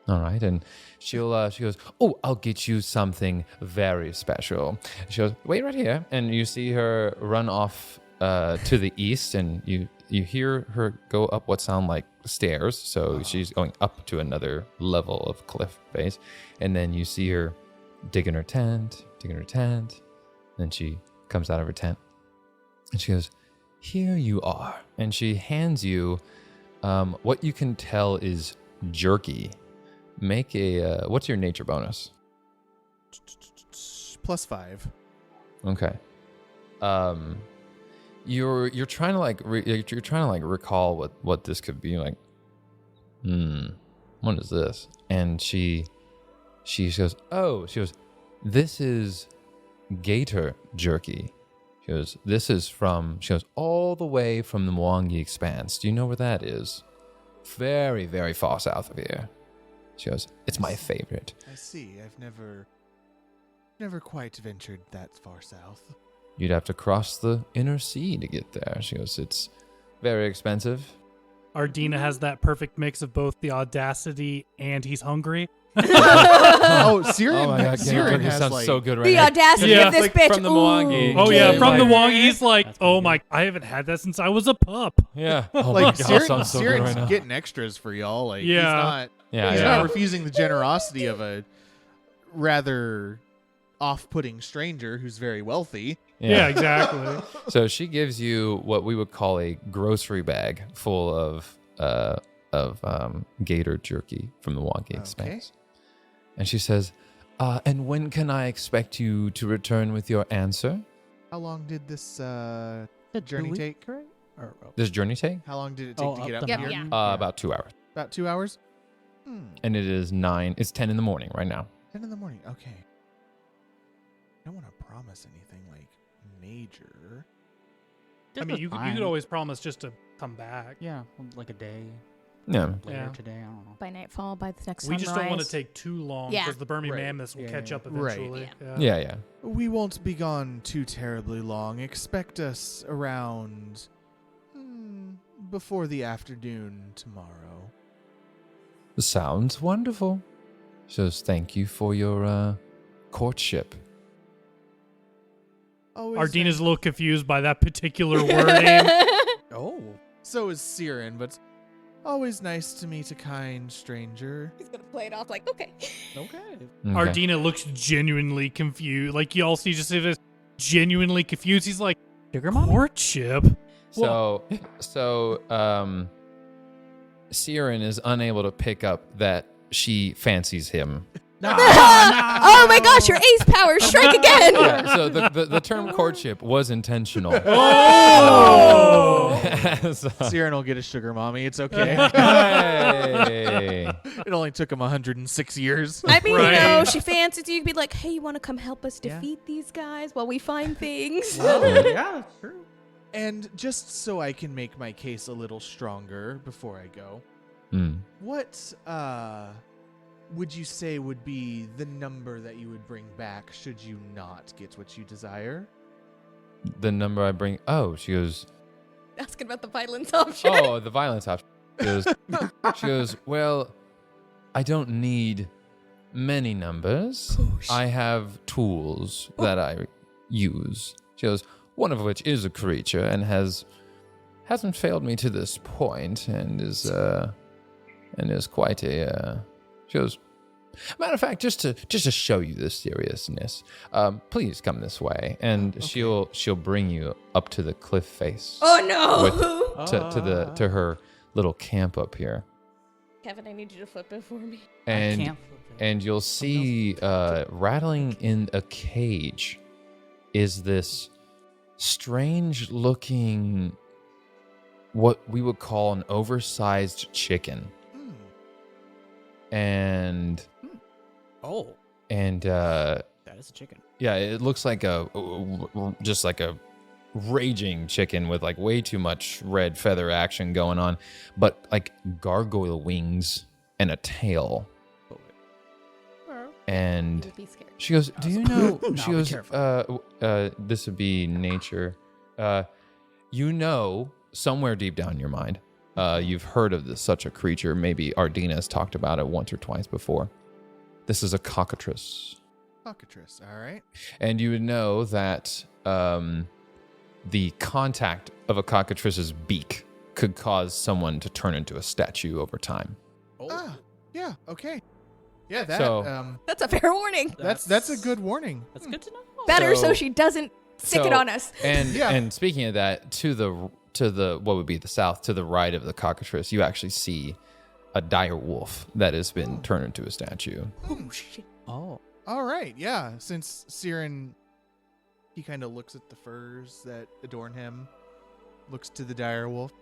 all right, and she goes, oh, I'll get you something very special. She goes, wait right here, and you see her run off to the east, and you hear her go up what sound like stairs. So she's going up to another level of cliff face, and then you see her digging her tent. Then she comes out of her tent, and she goes, here you are, and she hands you what you can tell is jerky. Make a what's your nature bonus? +5. Okay. You're trying to like you're trying to like recall what this could be like. What is this? And she goes, this is gator jerky. She goes, she goes all the way from the Mwangi Expanse. Do you know where that is? Very, very far south of here. She goes, it's my favorite. I see. I've never quite ventured that far south. You'd have to cross the inner sea to get there. She goes, it's very expensive. Ardina has that perfect mix of both the audacity and he's hungry. Siren, Oh my god, Siren has sounds like so good right The now. audacity Yeah. of this Like, bitch. from the Ooh. Mwangi. Oh yeah, Yeah, from the like- Wong, he's like, That's pretty oh my, I haven't had that since I was a pup. Yeah. Oh like my god, Siren, sounds so good Siren's right now. getting extras for y'all. Like Yeah. Yeah, he's yeah. not refusing the generosity of a rather off-putting stranger who's very wealthy. Yeah, exactly. So she gives you what we would call a grocery bag full of gator jerky from the Mwangi Expanse. And she says, and when can I expect you to return with your answer? How long did this The journey 2 week, take? right? Or, This journey take? How long did it take to get up Yep, here? yeah. About 2 hours. About 2 hours. And it is 10 in the morning right now. 10 in the morning. Okay. I don't want to promise anything like major. I mean, you could always promise just to come back. Yeah, like a day Yeah. later Yeah. today. I don't know. By nightfall, by the next We sunrise. just don't want to take too long Yeah. because the Burning Right. Mammoths will Yeah, catch yeah. up Right. eventually. Yeah. We won't be gone too terribly long. Expect us around before the afternoon tomorrow. Sounds wonderful. She goes, thank you for your courtship. Ardina's a little confused by that particular wording. Oh. So is Siren, but always nice to meet a kind stranger. He's gonna play it off like, okay. Okay. Ardina looks genuinely confused. Like, you all see just if it's genuinely confused. He's like, Sugar mama? courtship? So, Siren is unable to pick up that she fancies him. Oh my gosh, your ace powers strike again! Yeah, so the term courtship was intentional. Oh! Siren will get a sugar mommy. It's okay. Hey. It only took him 106 years. I mean, Right. you know, she fancies you. You'd be like, hey, you want to come help us defeat these guys while we find things? Yeah, true. And just so I can make my case a little stronger before I go, what would you say would be the number that you would bring back should you not get what you desire? The number I bring. Oh, she goes. Asking about the violence option. Oh, the violence option. She goes, well, I don't need many numbers. I have tools that I use. She goes, one of which is a creature and hasn't failed me to this point and is quite a. She goes, matter of fact, just to show you the seriousness, please come this way, and Okay. she'll bring you up to the cliff face. Oh no! To her little camp up here, Kevin, I need you to flip it for me. and can't. and you'll see rattling in a cage is this strange looking, what we would call an oversized chicken. And That is a chicken. yeah, it looks like just like a raging chicken with like way too much red feather action going on, but like gargoyle wings and a tail. And Would be scared. she goes, "Do you know?" No, She be goes, careful. "This would be nature. You know, somewhere deep down in your mind, you've heard of such a creature. Maybe Ardina has talked about it once or twice before. This is a cockatrice, Cockatrice, all right. and you would know that the contact of a cockatrice's beak could cause someone to turn into a statue over time. Yeah, okay. Yeah, that So- That's a fair warning. that's a good warning. That's good to know. Better so So- she doesn't stick it so- on us. And Yeah. and speaking of that, to the what would be the south, to the right of the cockatrice, you actually see a dire wolf that has been turned into a statue. Oh shit. Oh. All right, yeah. Since Siren, he kind of looks at the furs that adorn him, looks to the dire wolf.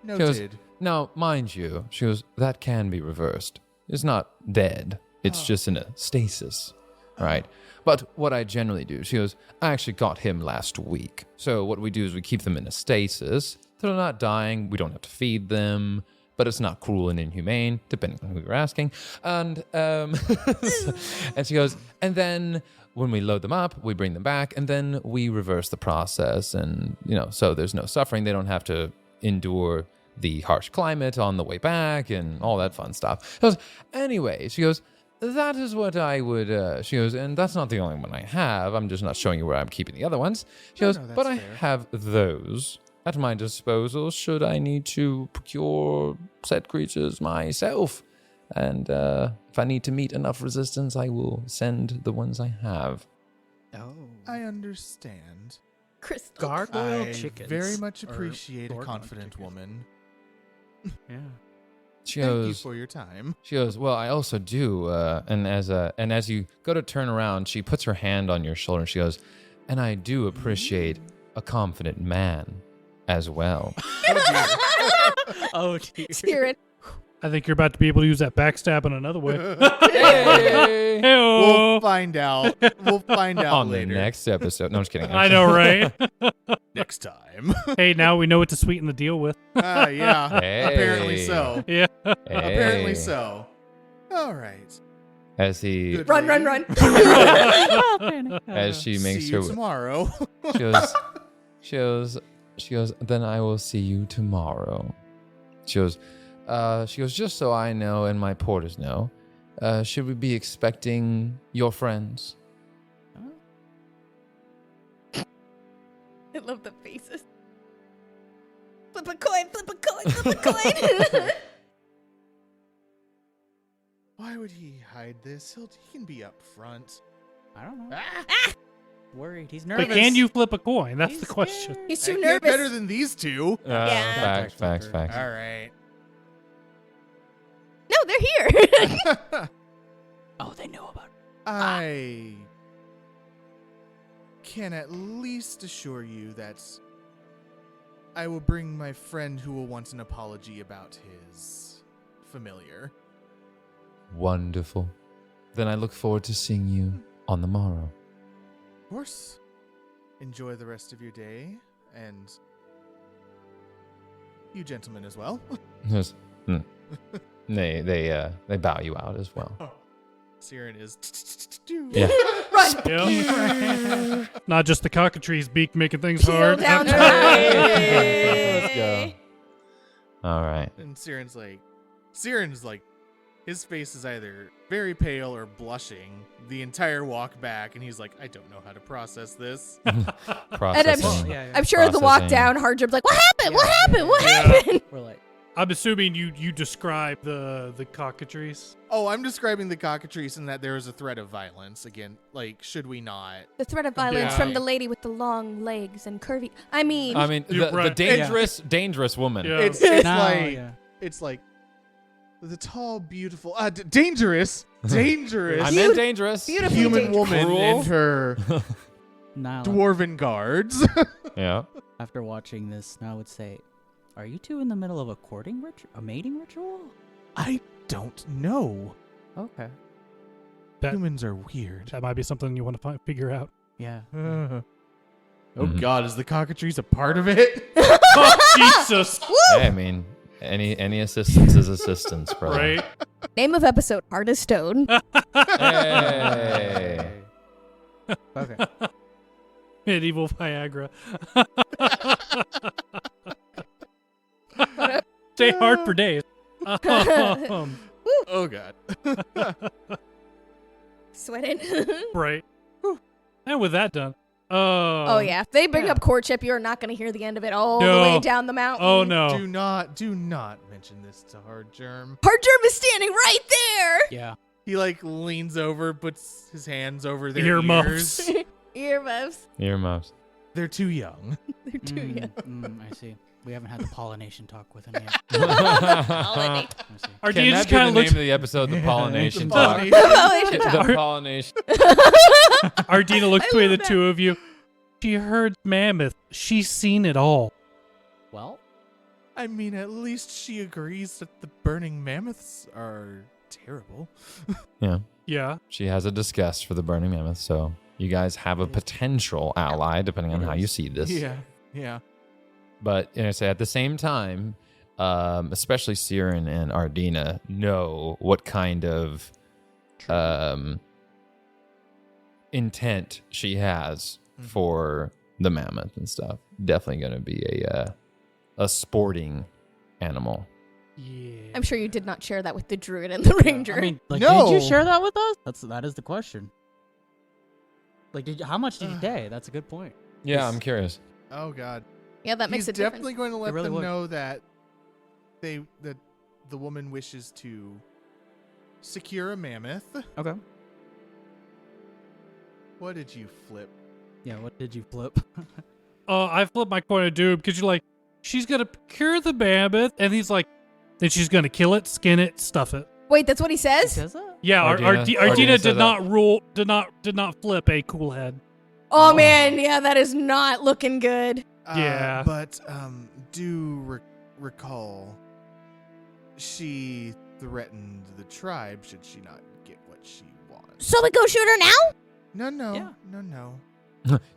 goes, Noted. Now, mind you, she goes, that can be reversed. It's not dead. It's just in a stasis, right? But what I generally do, she goes, I actually got him last week. So what we do is we keep them in a stasis. They're not dying. We don't have to feed them. But it's not cruel and inhumane, depending on who you're asking. And and she goes, and then when we load them up, we bring them back, and then we reverse the process. And, so there's no suffering. They don't have to endure the harsh climate on the way back and all that fun stuff. She goes, anyway, she goes, that is what I would, she goes, and that's not the only one I have. I'm just not showing you where I'm keeping the other ones. She goes, that's but I fair. have those at my disposal should I need to procure said creatures myself. And if I need to meet enough resistance, I will send the ones I have. Oh. I understand. Crystal. Gargoyle I chickens. very much Or appreciate a Gorgon confident chicken. woman. Yeah. She Thank you goes, for your time. She goes, well, I also do, and as you go to turn around, she puts her hand on your shoulder and she goes, and I do appreciate a confident man as well. Oh, dear. Siren. I think you're about to be able to use that backstab in another way. Hey! Hey-o. We'll find out. We'll find out On the later. next episode. No, I'm just kidding. I know, right? Next time. Hey, now we know what to sweeten the deal with. Yeah. Hey. Apparently so. Yeah. Apparently Hey. so. All right. As he, Good Run, run, lady. run. as she makes See her, you tomorrow. she goes, then I will see you tomorrow. She goes, She goes, just so I know and my porters know, should we be expecting your friends? I love the faces. Flip a coin, flip a coin, flip a coin. Why would he hide this? He can be up front. I don't know. Ah! Worried. He's nervous. But can you flip a coin? That's He's the question. scared. He's I too can't nervous. better than these two. Yeah. Facts. All right. No, they're here. Oh, they know about it. I can at least assure you that I will bring my friend who will want an apology about his familiar. Wonderful. Then I look forward to seeing you on the morrow. Of course. Enjoy the rest of your day, and you gentlemen as well. Yes. They bow you out as well. Siren is. Yeah. Run. Yeah. Not just the cockatrice's beak making things Peel hard. down the Let's go. All right. And Siren's like, his face is either very pale or blushing the entire walk back, and he's like, I don't know how to process this. Processing. Yeah. I'm sure as the walk Processing. down, Hardjum's like, what happened? What happened? What Yeah. happened? We're like, I'm assuming you describe the cockatrice. Oh, I'm describing the cockatrice and that there is a threat of violence. Again, like, should we not? The threat of violence Yeah. from the lady with the long legs and curvy. I mean, You're the right. dangerous woman. Yeah. It's no, like yeah. it's like the tall, beautiful, dangerous, I meant dangerous. beautiful human dangerous. woman Cruel. and her Now, dwarven guards. Yeah. after watching this, now I would say, are you two in the middle of a mating ritual? I don't know. Okay. That- Humans are weird. That might be something you want to figure out. Yeah. Oh Mhm. God, is the cockatrice a part of it? Oh, Jesus. Hey, I mean, any assistance is assistance, brother. Right? Name of episode: Heart of Stone. Hey. Okay. Medieval Viagra. Stay hard for days. Oh God. Sweating. Right. And with that done. Oh yeah, if they bring yeah. up courtship, you're not going to hear the end of it all No. the way down the mountain. Oh no. Do not mention this to Hard Germ. Hardgerm is standing right there. Yeah. He like leans over, puts his hands over their Earmuffs. ears. Earmuffs. Earmuffs. They're too young. They're too young. I see. We haven't had the pollination talk with him yet. Holiday. I see. Our Can D that just be the kind name of of looks. the episode, The Pollination The Talk? pollination. The Pollination. Ardina looks I between the love two of you. She heard Mammoth. She's seen it all. Well, I mean, at least she agrees that the burning mammoths are terrible. Yeah. Yeah. She has a disgust for the burning mammoth, so you guys have a potential ally, depending on how you see this. Yeah. But you know, say at the same time, especially Siren and Ardina know what kind of intent she has for the mammoth and stuff. Definitely going to be a sporting animal. Yeah. I'm sure you did not share that with the druid and the ranger. I mean, like, No. did you share that with us? That is the question. Like, how much did you pay? That's a good point. Yeah, I'm curious. Oh God. yeah, that makes He's a difference. definitely going to let really them would. know that that the woman wishes to secure a mammoth. Okay. What did you flip? Yeah. What did you flip? I flipped my coin of doom because you're like, she's gonna cure the mammoth, and he's like, then she's gonna kill it, skin it, stuff it. Wait, that's what he says? Says that? Yeah, Ardina Ardina said did that. not did not flip a cool head. Oh man, yeah, that is not looking good. Yeah. But do recall, she threatened the tribe should she not get what she wants. So we go shoot her now? No. Yeah. No.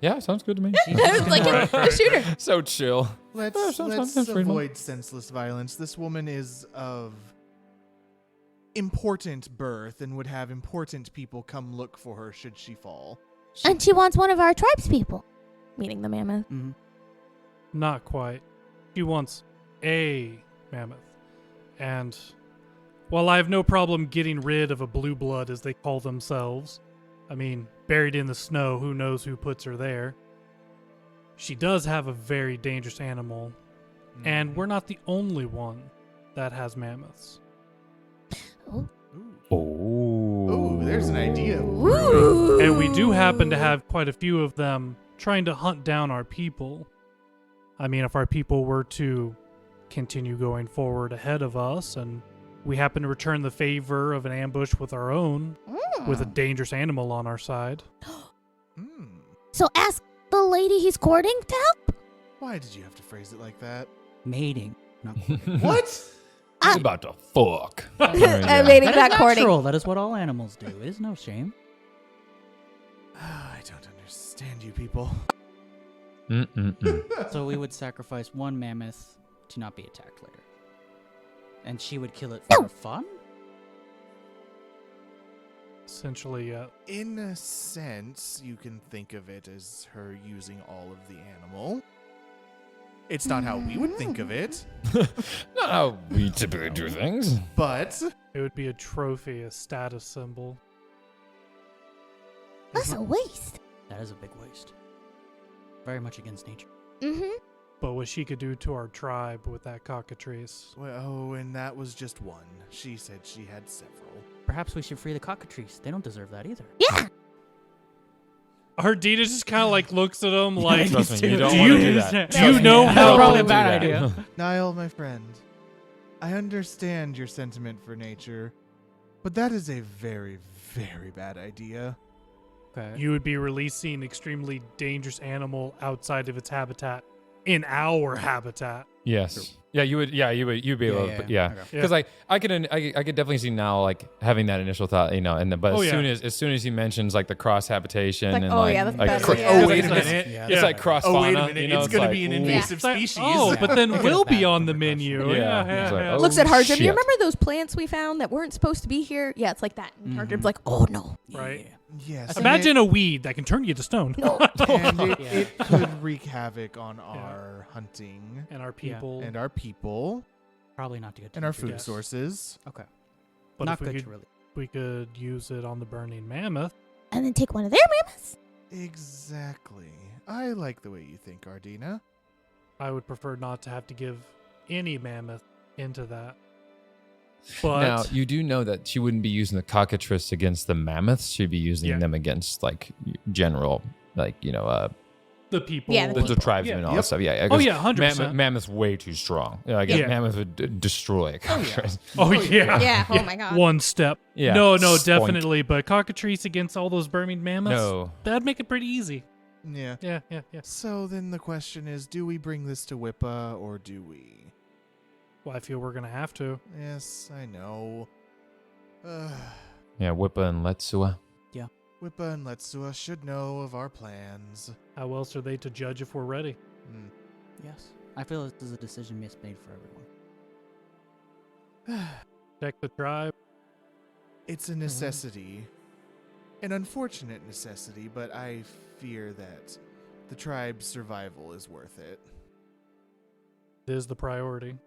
Yeah, sounds good to me. I was like, go shoot her. So chill. Let's sounds reasonable. avoid senseless violence. This woman is of important birth and would have important people come look for her should she fall. And she wants one of our tribe's people. Meaning the mammoth. Mm-hmm. Not quite. She wants a mammoth, And while I have no problem getting rid of a blue blood, as they call themselves, I mean, buried in the snow, who knows who puts her there. She does have a very dangerous animal, and we're not the only one that has mammoths. Oh, there's an idea. And we do happen to have quite a few of them trying to hunt down our people. I mean, if our people were to continue going forward ahead of us, and we happen to return the favor of an ambush with our own, with a dangerous animal on our side. So ask the lady he's courting to help? Why did you have to phrase it like that? Mating. No. What? He's about to fuck. Maybe That not is courting. natural. That is what all animals do. It is no shame. I don't understand you people. So we would sacrifice one mammoth to not be attacked later. And she would kill it for fun? Essentially, In a sense, you can think of it as her using all of the animal. It's not how we would think of it, Not how we typically do things. but it would be a trophy, a status symbol. That's a waste. That is a big waste. Very much against nature. Mm-hmm. But what she could do to our tribe with that cockatrice. well, and that was just one. She said she had several. Perhaps we should free the cockatrice. They don't deserve that either. Yeah. Ardita just kind of like looks at him like, Trust me, you don't do want you, to do that. do you know Trust me, how don't probably a do bad that. idea. Niall, my friend, I understand your sentiment for nature, but that is a very, very bad idea. Okay. you would be releasing an extremely dangerous animal outside of its habitat in our habitat. Yes. Yeah, you would. Yeah, you'd be able. to, yeah. Okay. Because like I could definitely see now like having that initial thought, you know, but Oh, as soon as he mentions like the cross habitation Like, and oh, like, yeah, that's like better, cro- yeah. Oh, it's wait like- a it's- minute. Yeah. It's like cross Oh, wait a fauna. minute. You know, It's going to like, be an ooh. invasive It's like, species. oh, but then Look at we'll that be on the repercussion. menu. Yeah. Yeah. It's like, yeah. oh, Looks at Hardrim. shit. You remember those plants we found that weren't supposed to be here? Yeah, it's like that. And Hardrim's like, oh no. Right. Yeah. Yes. Imagine a weed that can turn you to stone. and it, Yeah. it could wreak havoc on our hunting And our people. and our people Probably not to get to and our nature. food Yes. sources. Okay. But Not if we good could, to really. we could use it on the burning mammoth. And then take one of their mammoths. Exactly. I like the way you think, Ardina. I would prefer not to have to give any mammoth into that. But Now you do know that she wouldn't be using the cockatrice against the mammoths. She'd be using Yeah. them against like general, like the people. Yeah, the tribesmen and all that Yep. stuff. Yeah. Oh 'cause yeah, 100%. Mammoth's way too strong. Like, Yeah. Mammoth would destroy a cockatrice. Oh yeah. Yeah. Oh my god. One step. Yeah. No, Spoink. definitely. But cockatrice against all those burning mammoths. No. That'd make it pretty easy. Yeah. Yeah. So then the question is, do we bring this to Wippa or do we? Well, I feel we're gonna have to. Yes, I know. Yeah, Wippa and Letsua. Wippa and Letsua should know of our plans. How else are they to judge if we're ready? Yes. I feel this is a decision made for everyone. Protect the tribe. It's a necessity. An unfortunate necessity, but I fear that the tribe's survival is worth it. It is the priority.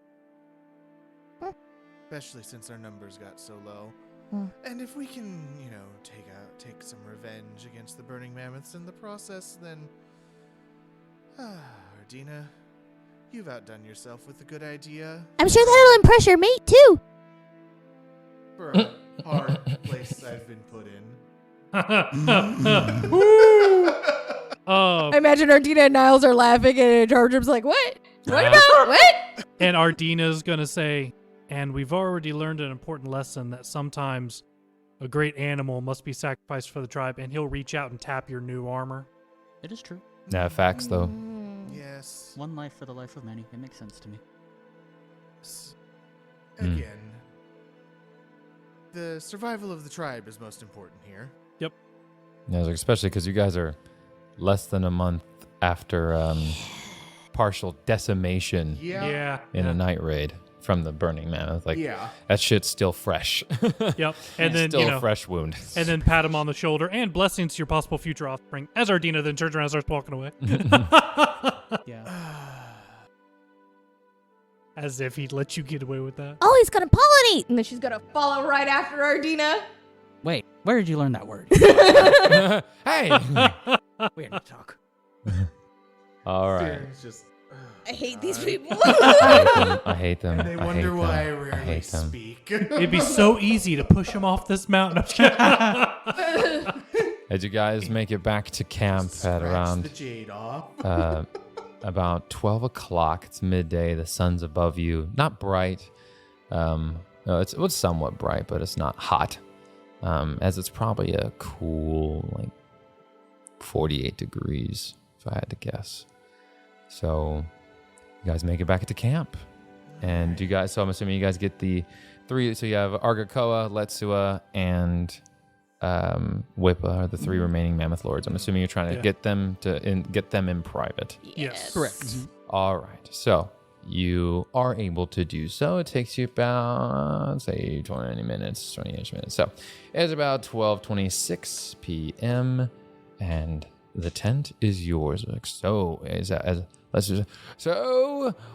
Especially since our numbers got so low. Hmm. And if we can, take some revenge against the burning mammoths in the process, then Ardina, you've outdone yourself with a good idea I'm sure that'll impress your mate too. for a hard place I've been put in. Oh, I imagine Ardina and Niles are laughing, and Hardrim's like, "What? What about what?" and Ardina's gonna say, and we've already learned an important lesson that sometimes a great animal must be sacrificed for the tribe, and he'll reach out and tap your new armor. It is true. Yeah, facts though. Yes. One life for the life of many. It makes sense to me. Again, the survival of the tribe is most important here. Yeah, like, especially because you guys are less than a month after partial decimation Yeah. in a night raid from the burning mammoth. Like Yeah. that shit's still fresh. Yep. And then still a fresh wound. and then pat him on the shoulder, and blessings to your possible future offspring. As Ardina then turns around and starts walking away. Yeah. As if he'd let you get away with that. Oh, he's gonna pollinate! And then she's gonna follow right after Ardina. Wait, where did you learn that word? Hey! We had to talk. All right. Fearing's just. I hate these people. I hate them. And they I wonder hate why I them. rarely hate them. speak. It'd be so easy to push him off this mountain. As you guys make it back to camp at Scratch around the jade off. about 12 o'clock, it's midday, the sun's above you, not bright. No, it's somewhat bright, but it's not hot. As it's probably a cool, like 48 degrees, if I had to guess. So you guys make it back to camp. And you guys, so I'm assuming you guys get the 3, so you have Argakoa, Letsua, and Whippa are the 3 remaining Mammoth Lords. I'm assuming you're trying to get them in private. Yes. Correct. Mm-hmm. All right. So you are able to do so. It takes you about, say, 20 minutes, 20-ish minutes. So it's about 12:26 p.m. and the tent is yours. So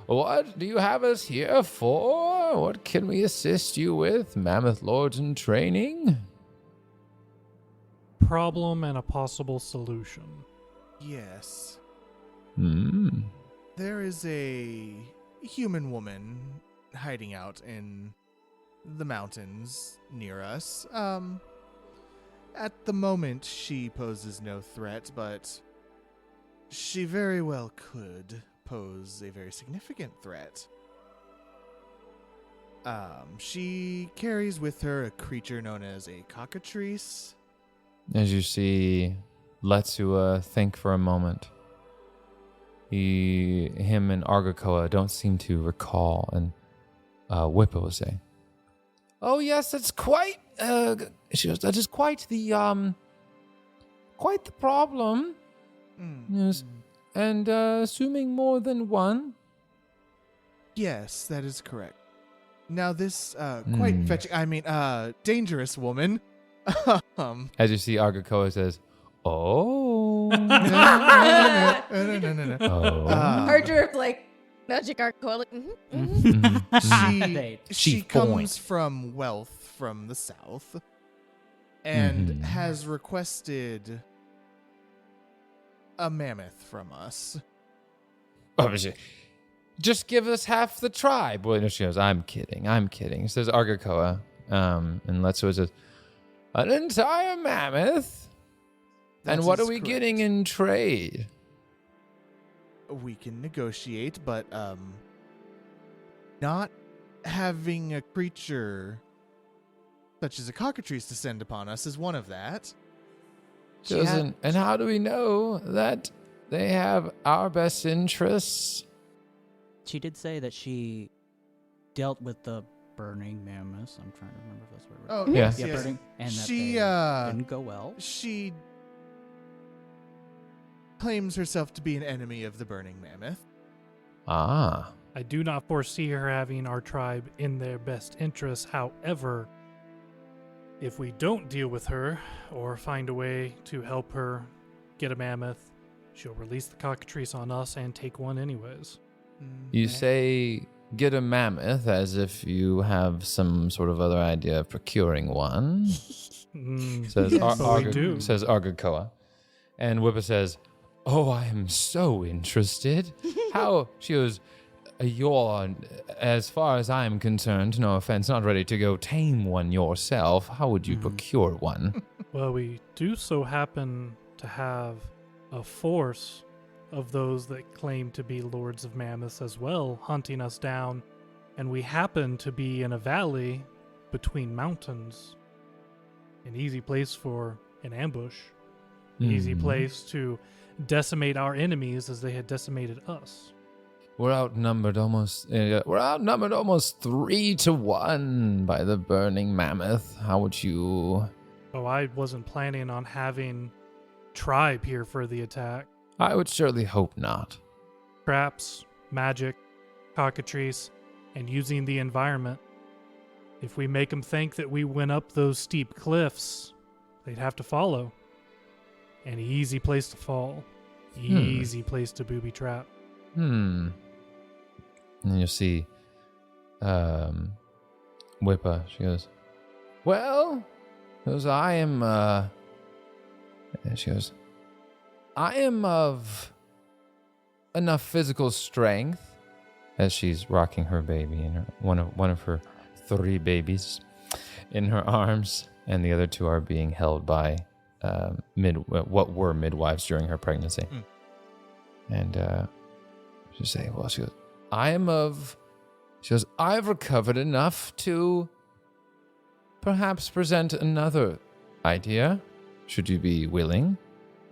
what do you have us here for? What can we assist you with, Mammoth Lords in training? Problem and a possible solution. Yes. Hmm. There is a human woman hiding out in the mountains near us. At the moment, she poses no threat, but she very well could pose a very significant threat. She carries with her a creature known as a cockatrice. As you see Letsua think for a moment, him and Argakoa don't seem to recall, and Whippa will say, "Oh yes, that's quite." She goes, "That is quite the problem." Yes, and assuming more than one. Yes, that is correct. Now this quite dangerous woman. As you see, Argakoa says, "Oh." No. Oh. Archer, like, magic Arcola. She comes from wealth from the south and has requested a mammoth from us. Just give us half the tribe. Well, she goes, I'm kidding. Says Argakoa. And Letsua says, an entire mammoth? And what are we getting in trade? We can negotiate, but not having a creature such as a cockatrice descend upon us is one of that. And how do we know that they have our best interests? She did say that she dealt with the burning mammoths. I'm trying to remember if that's what it was. Oh, Yeah. yes. Burning, and that She they didn't go well. She claims herself to be an enemy of the burning mammoth. Ah. I do not foresee her having our tribe in their best interests. However, if we don't deal with her or find a way to help her get a mammoth, she'll release the cockatrice on us and take one anyways. You say get a mammoth as if you have some sort of other idea of procuring one. Says Yes. We do. Says Argakoa. And Whippa says, oh, I am so interested. How? She goes, you're, as far as I'm concerned, no offense, not ready to go tame one yourself. How would you procure one? Well, we do so happen to have a force of those that claim to be lords of mammoths as well, hunting us down, and we happen to be in a valley between mountains. An easy place for an ambush. An easy place to decimate our enemies as they had decimated us. We're outnumbered almost 3-1 by the burning mammoth. How would you? Oh, I wasn't planning on having tribe here for the attack. I would surely hope not. Traps, magic, cockatrice, and using the environment. If we make them think that we went up those steep cliffs, they'd have to follow. An easy place to fall. Easy place to booby trap. And you'll see Whippa, she goes, well, because I am, she goes, I am of enough physical strength, as she's rocking her baby, and one of her 3 babies in her arms, and the other 2 are being held by what were midwives during her pregnancy. And she say, well, she goes, I've recovered enough to perhaps present another idea, should you be willing.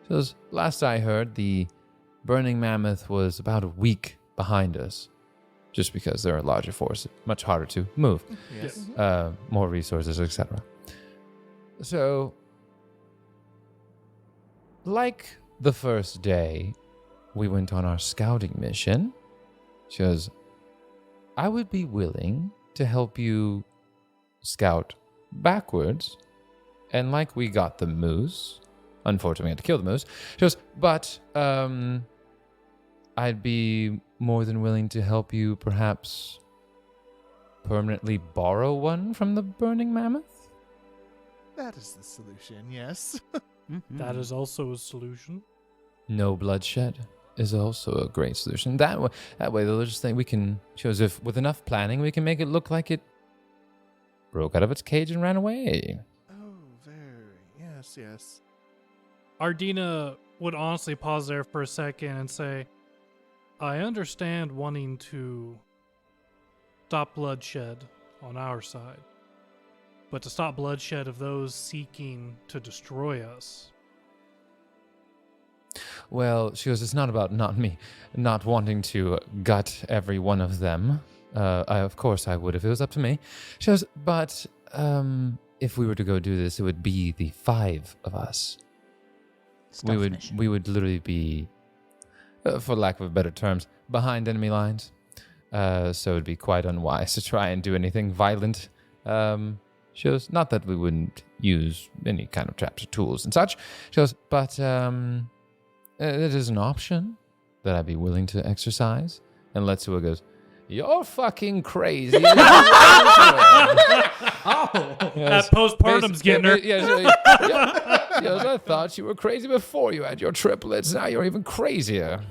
She goes, last I heard, the burning mammoth was about a week behind us, just because they're a larger force, much harder to move. Yes. More resources, etc. So, like the first day we went on our scouting mission, she goes, I would be willing to help you scout backwards. And like we got the moose, unfortunately we had to kill the moose, she goes, but I'd be more than willing to help you perhaps permanently borrow one from the burning mammoth. That is the solution, yes. That is also a solution. No bloodshed is also a great solution. That way, the religious thing, we can show as if with enough planning, we can make it look like it broke out of its cage and ran away. Oh, very. Yes. Ardina would honestly pause there for a second and say, I understand wanting to stop bloodshed on our side, but to stop bloodshed of those seeking to destroy us. Well, she goes, it's not about not wanting to gut every one of them. Of course I would if it was up to me. She goes, but if we were to go do this, it would be the 5 of us. We would literally be, for lack of better terms, behind enemy lines. So it'd be quite unwise to try and do anything violent. She goes, not that we wouldn't use any kind of traps or tools and such. She goes, but it is an option that I'd be willing to exercise. And Letsua goes, you're fucking crazy. Oh, That postpartum's getting her. She goes, I thought you were crazy before you had your triplets. Now you're even crazier.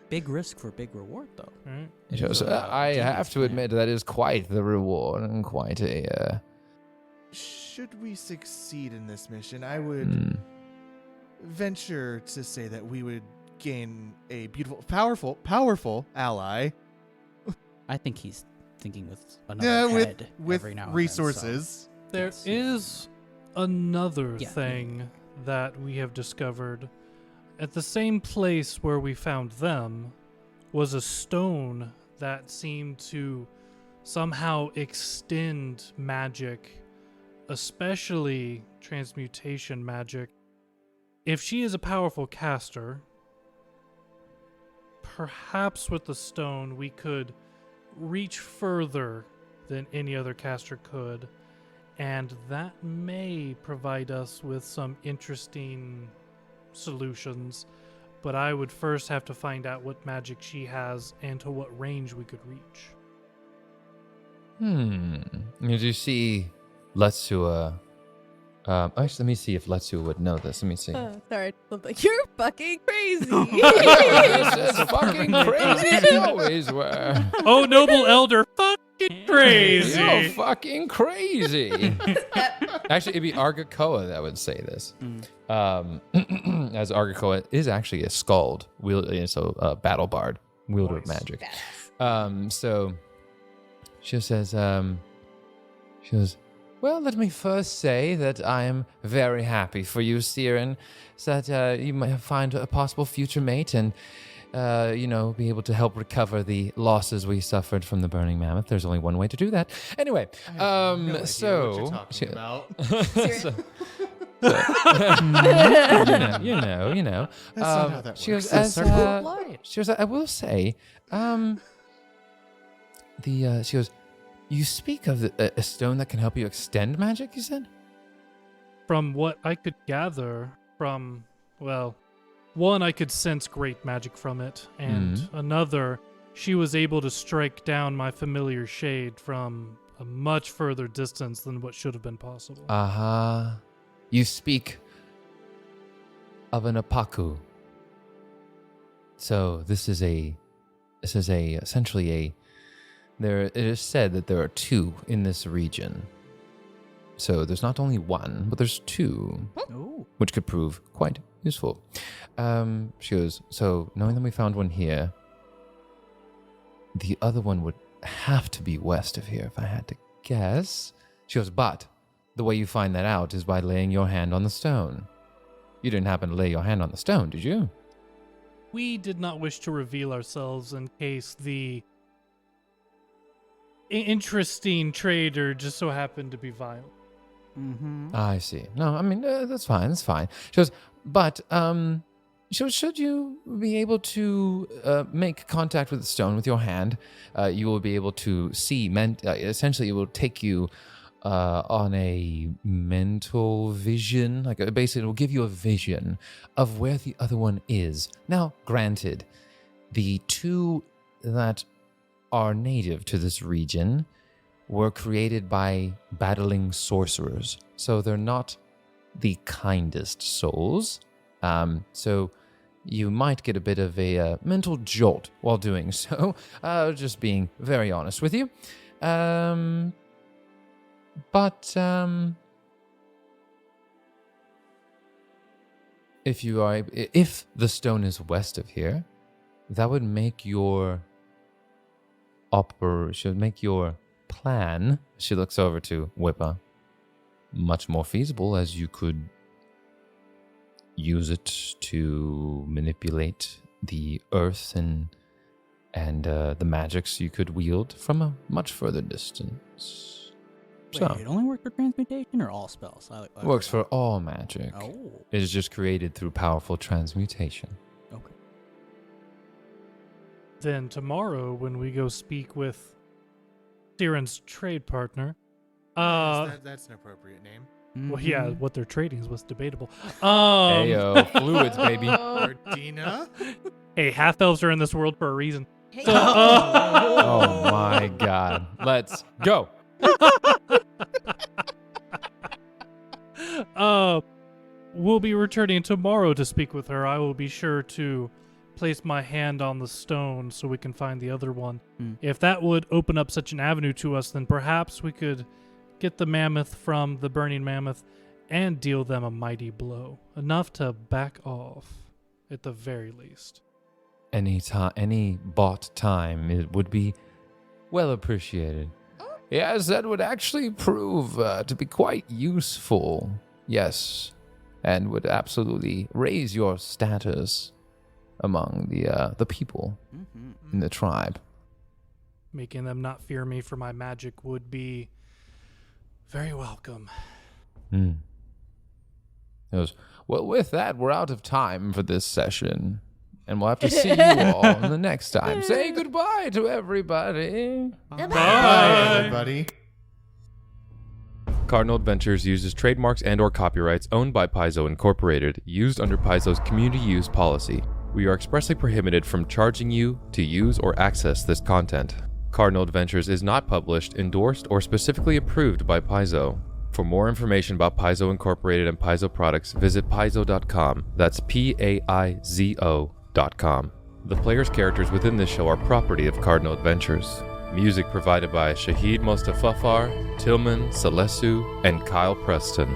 big risk for big reward, though. Right. She goes, I have to admit that is quite the reward and quite a... Should we succeed in this mission, I would venture to say that we would gain a beautiful, powerful ally. I think he's thinking with another head with every now and resources. There Yes. is another Yeah. thing that we have discovered. At the same place where we found them was a stone that seemed to somehow extend magic, especially transmutation magic. If she is a powerful caster, perhaps with the stone we could reach further than any other caster could, and that may provide us with some interesting solutions, but I would first have to find out what magic she has and to what range we could reach. Did you see Letsua? Actually, let me see if Letsua would know this. Let me see. Sorry. You're fucking crazy. This is fucking crazy as you always were. Oh, noble elder, fucking crazy. You're fucking crazy. Actually, it'd be Argakoa that would say this. As Argakoa is actually a skald, so a battle bard, wielder of magic. So she says, she goes, well, let me first say that I am very happy for you, Siren, so that you might find a possible future mate and, be able to help recover the losses we suffered from the burning mammoth. There's only one way to do that. Anyway, No idea what you're talking about. you know. That's not how that she works. goes, she goes, I will say, she goes, you speak of a stone that can help you extend magic, you said? From what I could gather from, one, I could sense great magic from it, and another, she was able to strike down my familiar shade from a much further distance than what should have been possible. You speak of an Apaku. So this is essentially a. It is said that there are two in this region. So there's not only one, but there's two, which could prove quite useful. She goes, so knowing that we found one here, the other one would have to be west of here if I had to guess. She goes, but the way you find that out is by laying your hand on the stone. You didn't happen to lay your hand on the stone, did you? We did not wish to reveal ourselves in case the interesting trader just so happened to be violent. I see. No, I mean, that's fine. That's fine. She goes, but should you be able to make contact with the stone with your hand, you will be able to see, essentially it will take you on a mental vision, basically it will give you a vision of where the other one is. Now, granted, the two that are native to this region were created by battling sorcerers, so they're not the kindest souls. So you might get a bit of a mental jolt while doing so, just being very honest with you. But if the stone is west of here, that would make your plan, she looks over to Whippa, much more feasible, as you could use it to manipulate the earth and the magics you could wield from a much further distance. Wait, it only works for transmutation or all spells? Works for all magic. Oh. It is just created through powerful transmutation. Okay. Then tomorrow, when we go speak with Siren's trade partner, that's an appropriate name. well, yeah, what they're trading is what's debatable. Ayo, fluids, baby. Ardina? Hey, half elves are in this world for a reason. Hey. So, Oh my god. Let's go. We'll be returning tomorrow to speak with her. I will be sure to place my hand on the stone so we can find the other one. If that would open up such an avenue to us, then perhaps we could get the mammoth from the burning mammoth and deal them a mighty blow, enough to back off at the very least. Any bought time, it would be well appreciated. Yes, that would actually prove to be quite useful. Yes, and would absolutely raise your status among the people in the tribe. Making them not fear me for my magic would be very welcome. Well, with that, we're out of time for this session. And we'll have to see you all in the next time. Say goodbye to everybody. Bye, everybody. Cardinal Adventures uses trademarks and/or copyrights owned by Paizo Incorporated, used under Paizo's community use policy. We are expressly prohibited from charging you to use or access this content. Cardinal Adventures is not published, endorsed, or specifically approved by Paizo. For more information about Paizo Incorporated and Paizo products, visit paizo.com. That's Paizo.com. The player's characters within this show are property of Cardinal Adventures. Music provided by Shahid Mostafafar, Tillman, Salesu, and Kyle Preston.